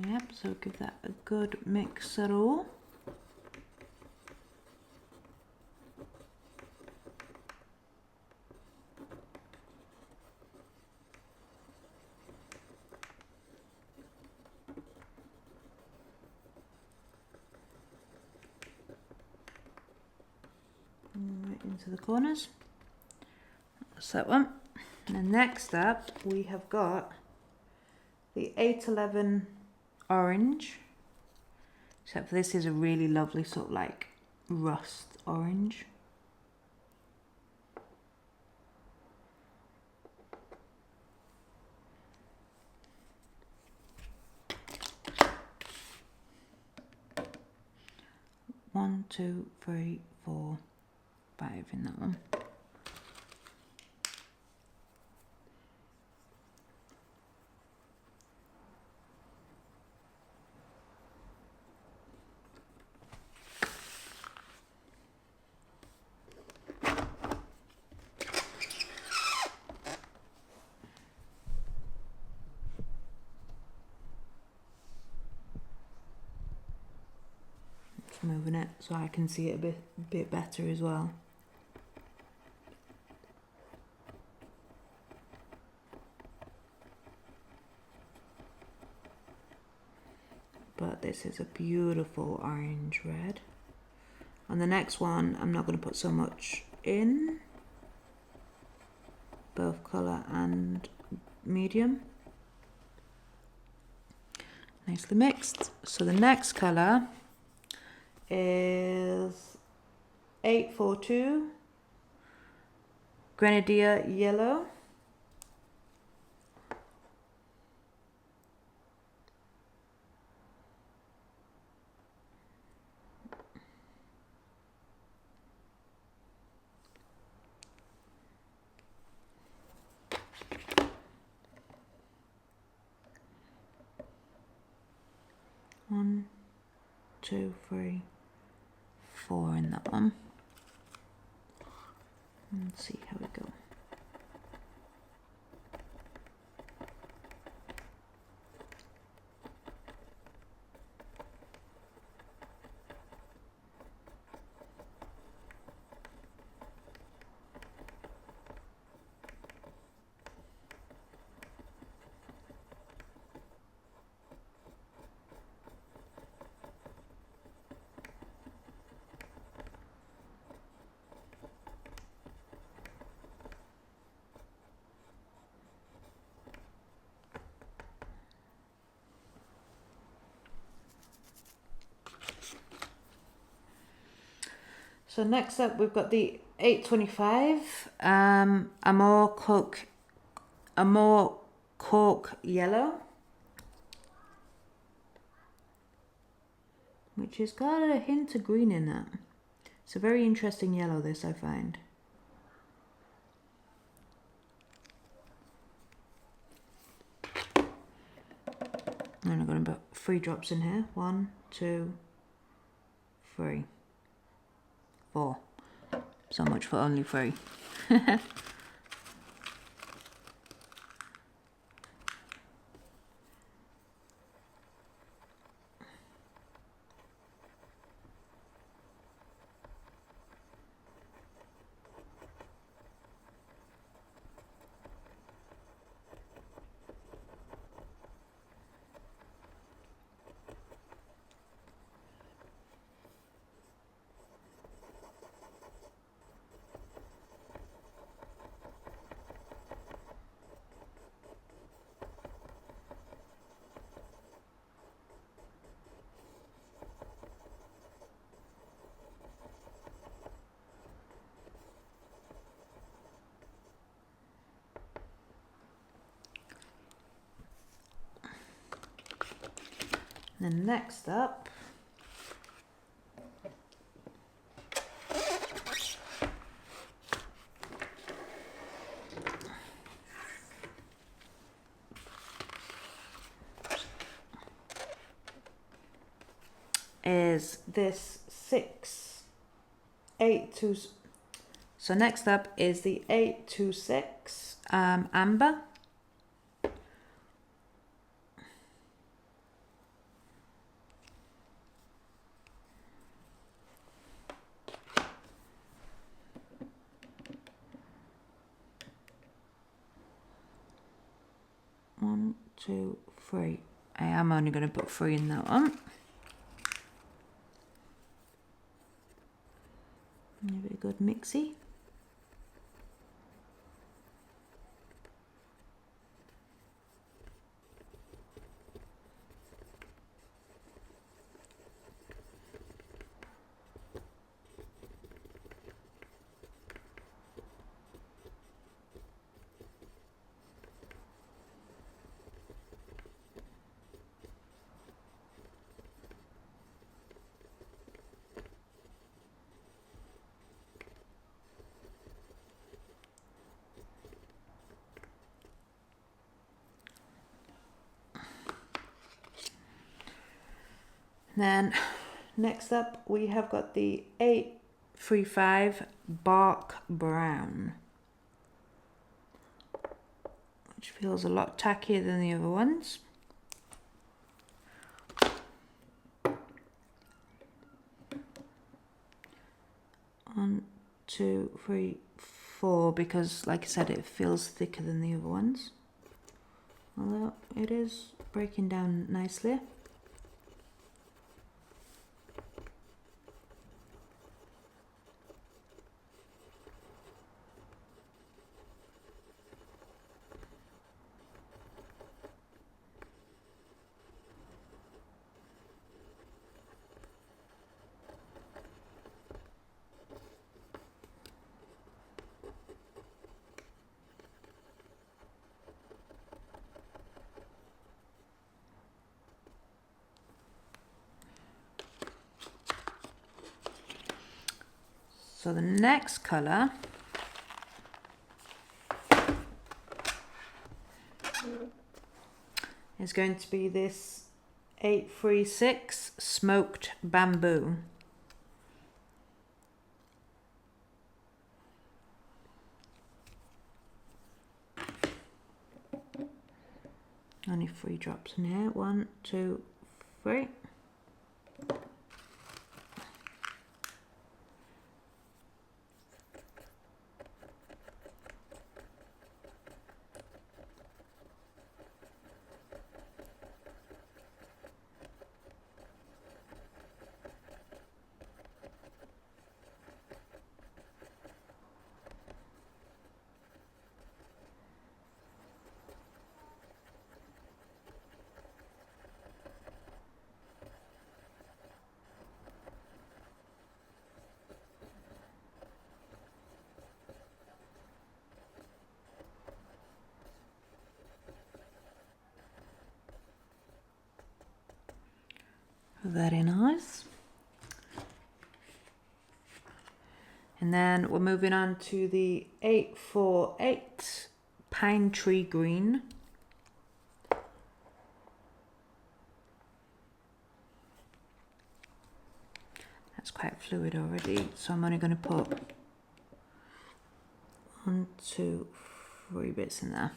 Yep, so give that a good mix at all. Right into the corners. That's that one. And then next up we have got the 811 orange, except for this is a really lovely sort of like rust orange. One, 2, 3, 4, 5 in that one. Moving it so I can see it a bit better as well. But this is a beautiful orange red. On the next one, I'm not going to put so much in, both colour and medium. Nicely mixed. So the next colour is 842 Grenadier Yellow. One, 2, 3, 4 in that one. Let's see how we go. So next up we've got the 825, a more cork yellow, which has got a hint of green in it. It's a very interesting yellow, this, I find. And I'm going to put 3 drops in here. 1, 2, 3, 4. So much for only 3. Then next up is this 826. So next up is the 826 amber. One, two, three. I am only going to put 3 in that one. Give it a good mixy. Then next up we have got the 835 Bark Brown, which feels a lot tackier than the other ones. One, two, three, 4, because like I said, it feels thicker than the other ones, although it is breaking down nicely. So the next colour is going to be this 836 Smoked Bamboo. Only 3 drops in here. 1, 2, 3. Very nice. And then we're moving on to the 848 Pine Tree Green. That's quite fluid already, so I'm only going to put 1, 2, 3 bits in there.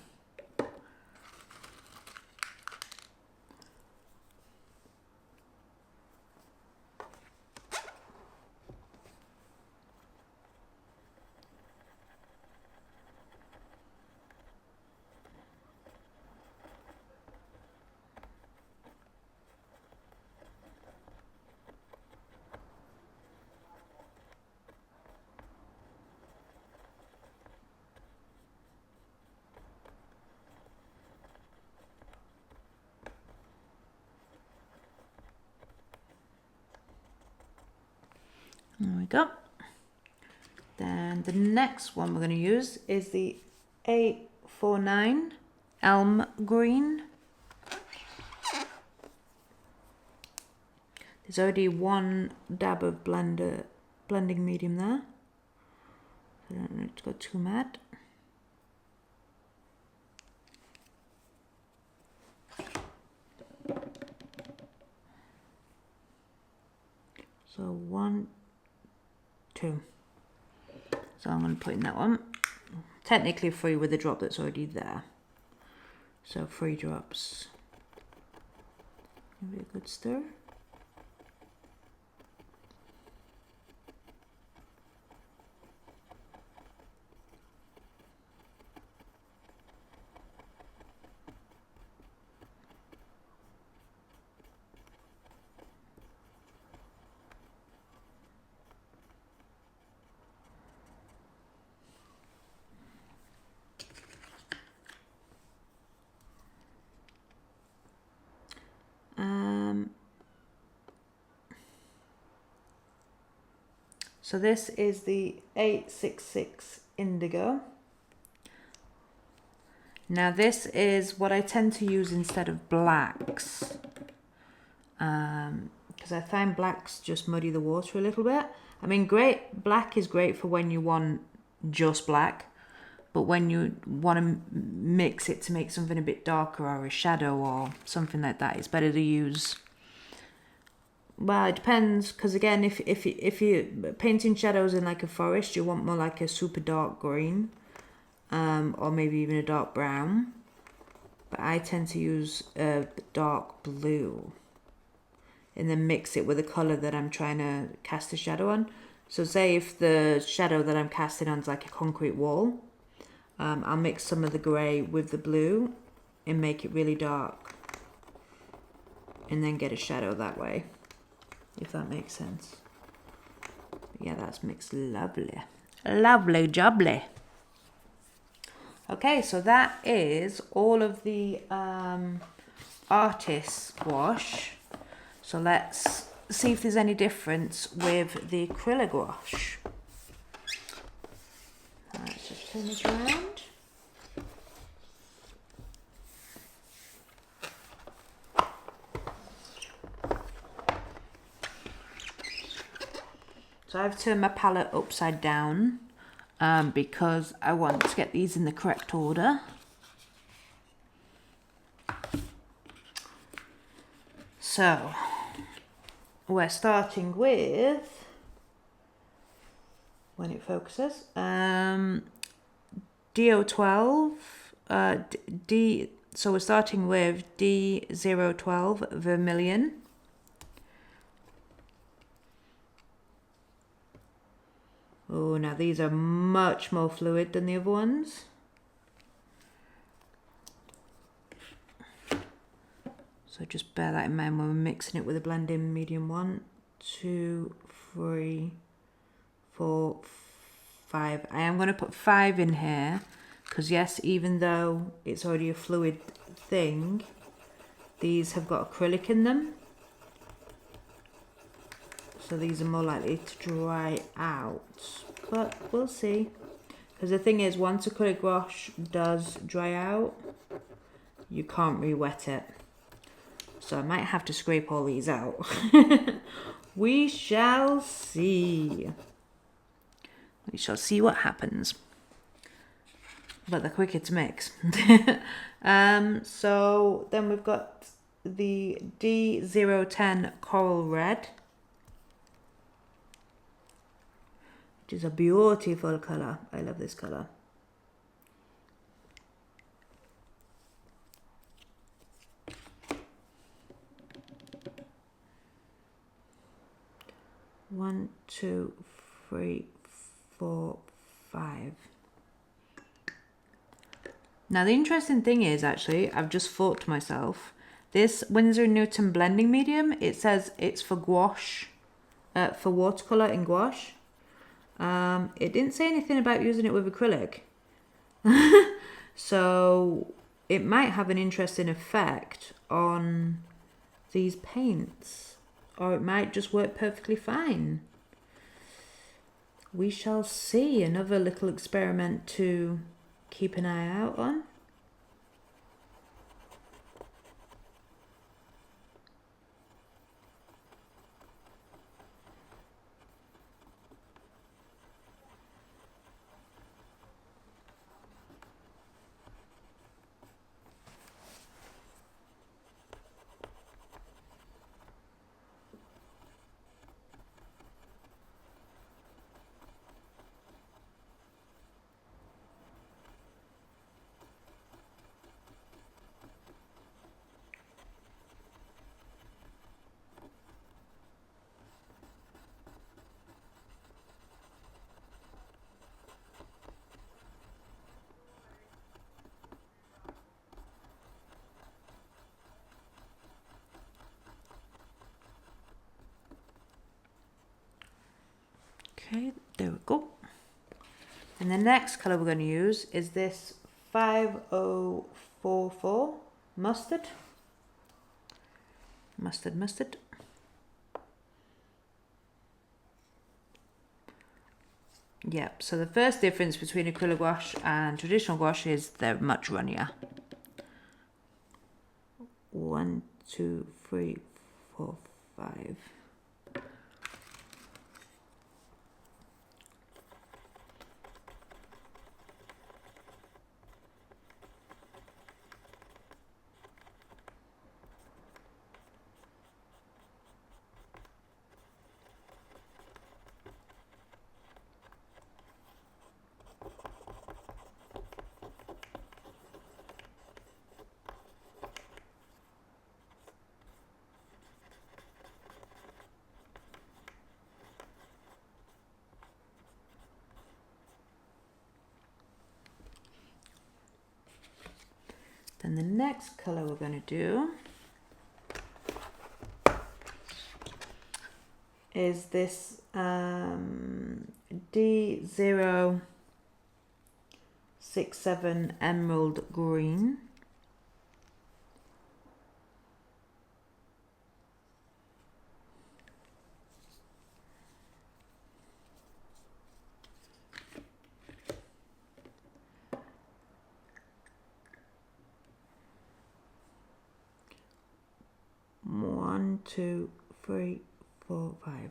There we go. Then the next one we're going to use is the 849 Elm Green. There's already one dab of blending medium there. I don't need to go too mad. So 1, 2. So I'm going to put in that one. Technically 3 with the drop that's already there. So 3 drops. Give it a good stir. So this is the 866 Indigo. Now this is what I tend to use instead of blacks. Because I find blacks just muddy the water a little bit. I mean, black is great for when you want just black. But when you want to mix it to make something a bit darker or a shadow or something like that, it's better to use... Well, it depends, because again, if you're painting shadows in like a forest, you want more like a super dark green, or maybe even a dark brown. But I tend to use a dark blue, and then mix it with a color that I'm trying to cast a shadow on. So say if the shadow that I'm casting on is like a concrete wall, I'll mix some of the grey with the blue and make it really dark, and then get a shadow that way. If that makes sense. Yeah, that's mixed lovely. Lovely jubbly. Okay, so that is all of the Artist Gouache. So let's see if there's any difference with the Acryla Gouache. Alright, just turn this around. So I've turned my palette upside down because I want to get these in the correct order. So we're starting with, when it focuses, DO12, so we're starting with D012 Vermilion. Oh, now these are much more fluid than the other ones. So just bear that in mind when we're mixing it with a blending medium. 1, 2, 3, 4, 5. I am going to put 5 in here because yes, even though it's already a fluid thing, these have got acrylic in them. So these are more likely to dry out, but we'll see. Because the thing is, once acrylic gouache does dry out, you can't re-wet it. So I might have to scrape all these out. We shall see. We shall see what happens. But they're quicker to mix. So then we've got the D010 Coral Red, which is a beautiful colour. I love this colour. One, 2, 3, 4, 5. Now the interesting thing is, actually, I've just thought to myself, this Winsor & Newton blending medium, it says it's for gouache, for watercolour in gouache. It didn't say anything about using it with acrylic. So it might have an interesting effect on these paints, or it might just work perfectly fine. We shall see. Another little experiment to keep an eye out on. Okay, there we go. And the next colour we're going to use is this 5044 mustard. Mustard. Yep, so the first difference between acrylic gouache and traditional gouache is they're much runnier. 1, 2, 3, 4, 5. Then the next colour we're going to do is this D067 Emerald Green. One, two, three, 4, 5.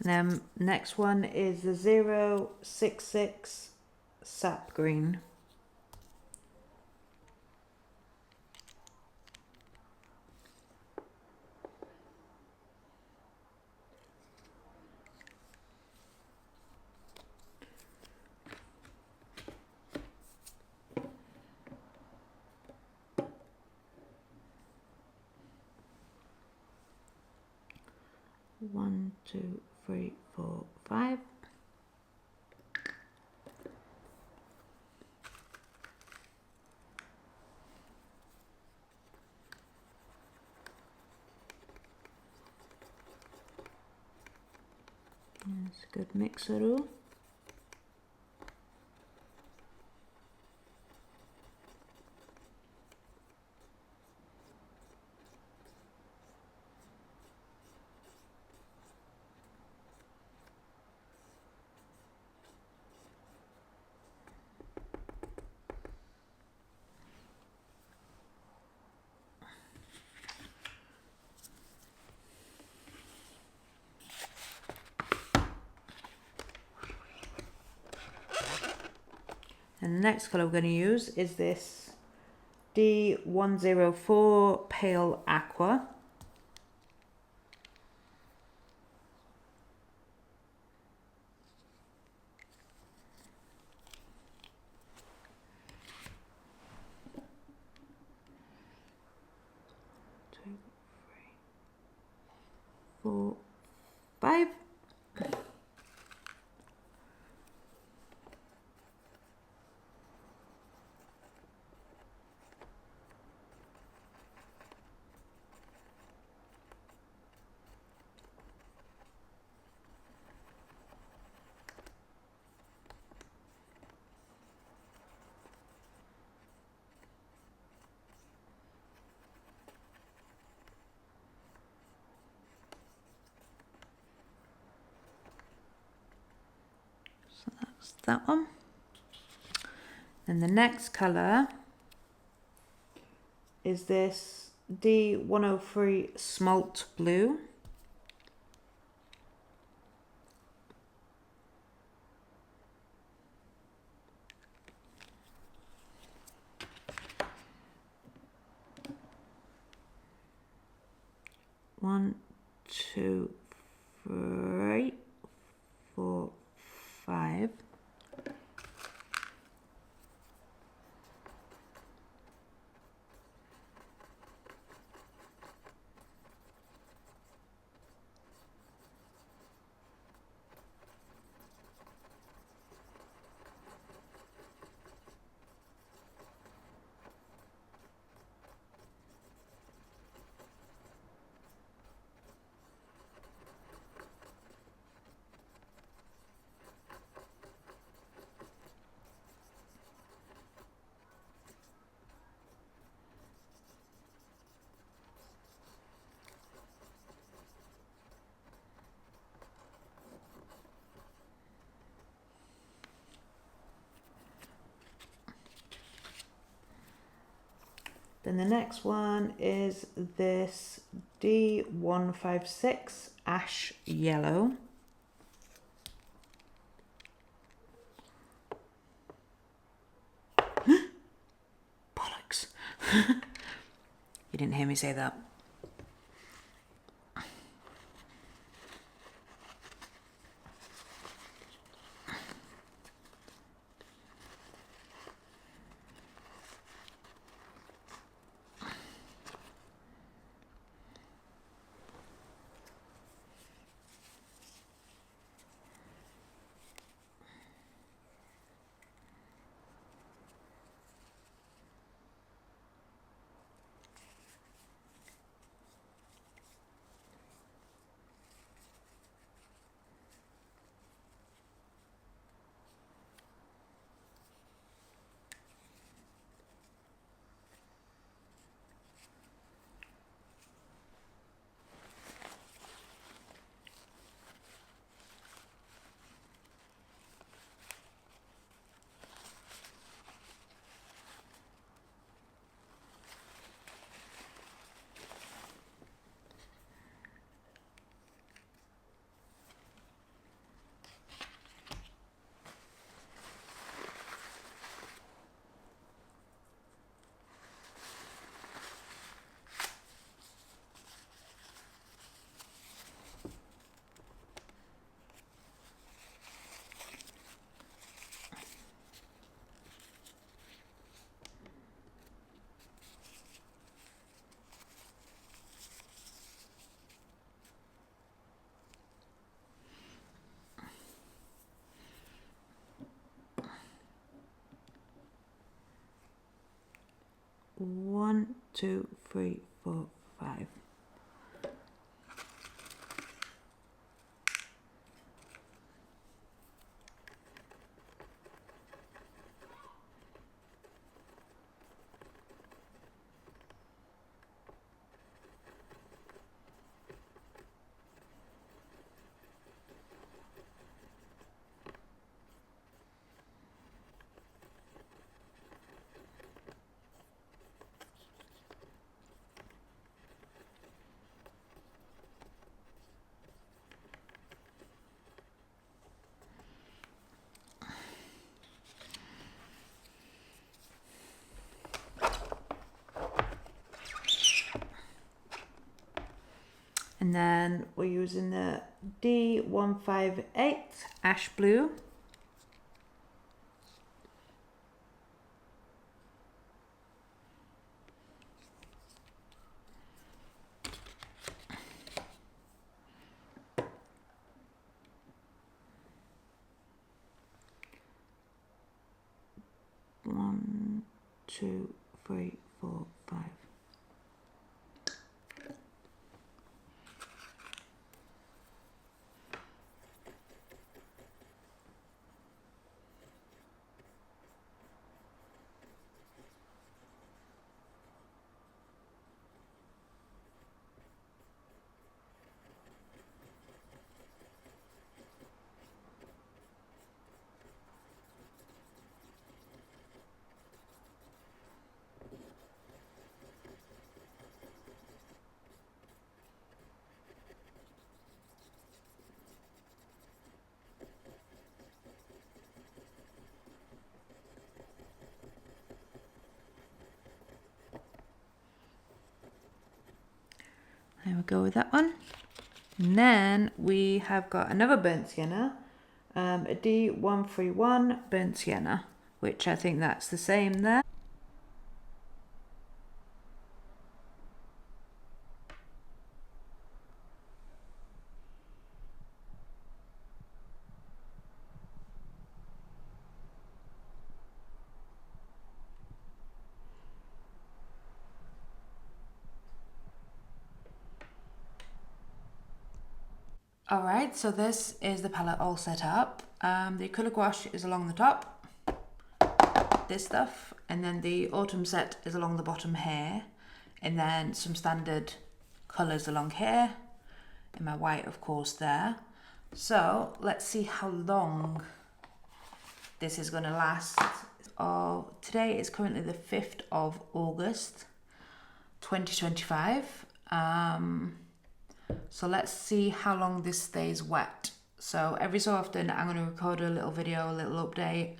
And then next one is the 066 Sap Green. One, two, three, 4, 5. It's a good mixer. And the next colour we're going to use is this D104 Pale Aqua. Two, 3, 4, 5. So that's that one. Then the next colour is this D103 Smalt Blue. 1, 2, 3, 4, 5. Then the next one is this D156 Ash Yellow. Bollocks. You didn't hear me say that. One, two, three, four, five. And then we're using the D158 Ash Blue. One, two, three, four, five. we'll go with that one. And then we have got another burnt sienna, a D131 burnt sienna, which I think that's the same there. Alright, so this is the palette all set up. The Acryla Gouache is along the top, this stuff, and then the autumn set is along the bottom here, and then some standard colours along here, and my white of course there. So let's see how long this is going to last. Today is currently the 5th of August 2025. So let's see how long this stays wet. So every so often I'm going to record a little video, a little update,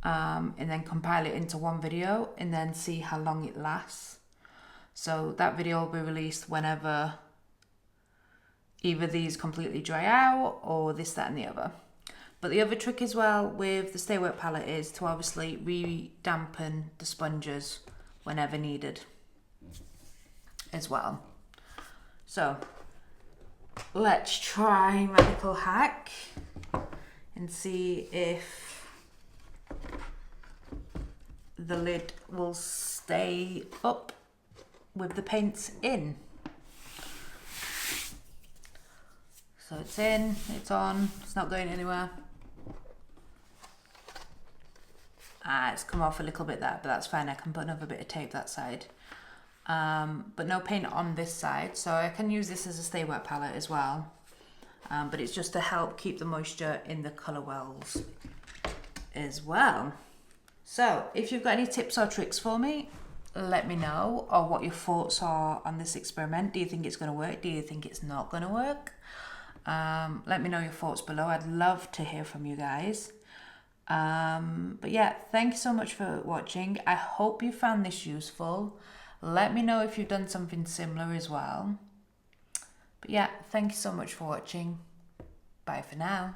and then compile it into one video and then see how long it lasts. So that video will be released whenever either these completely dry out or this, that and the other. But the other trick as well with the Stay Wet palette is to obviously re-dampen the sponges whenever needed as well. So let's try my little hack and see if the lid will stay up with the paints in. So it's in, it's on, it's not going anywhere. It's come off a little bit there, but that's fine. I can put another bit of tape that side. But no paint on this side, so I can use this as a Stay Wet palette as well, but it's just to help keep the moisture in the colour wells as well. So if you've got any tips or tricks for me, let me know, or what your thoughts are on this experiment. Do you think it's going to work? Do you think it's not going to work? Let me know your thoughts below. I'd love to hear from you guys. But yeah, thank you so much for watching. I hope you found this useful. Let me know if you've done something similar as well. But yeah, thank you so much for watching. Bye for now.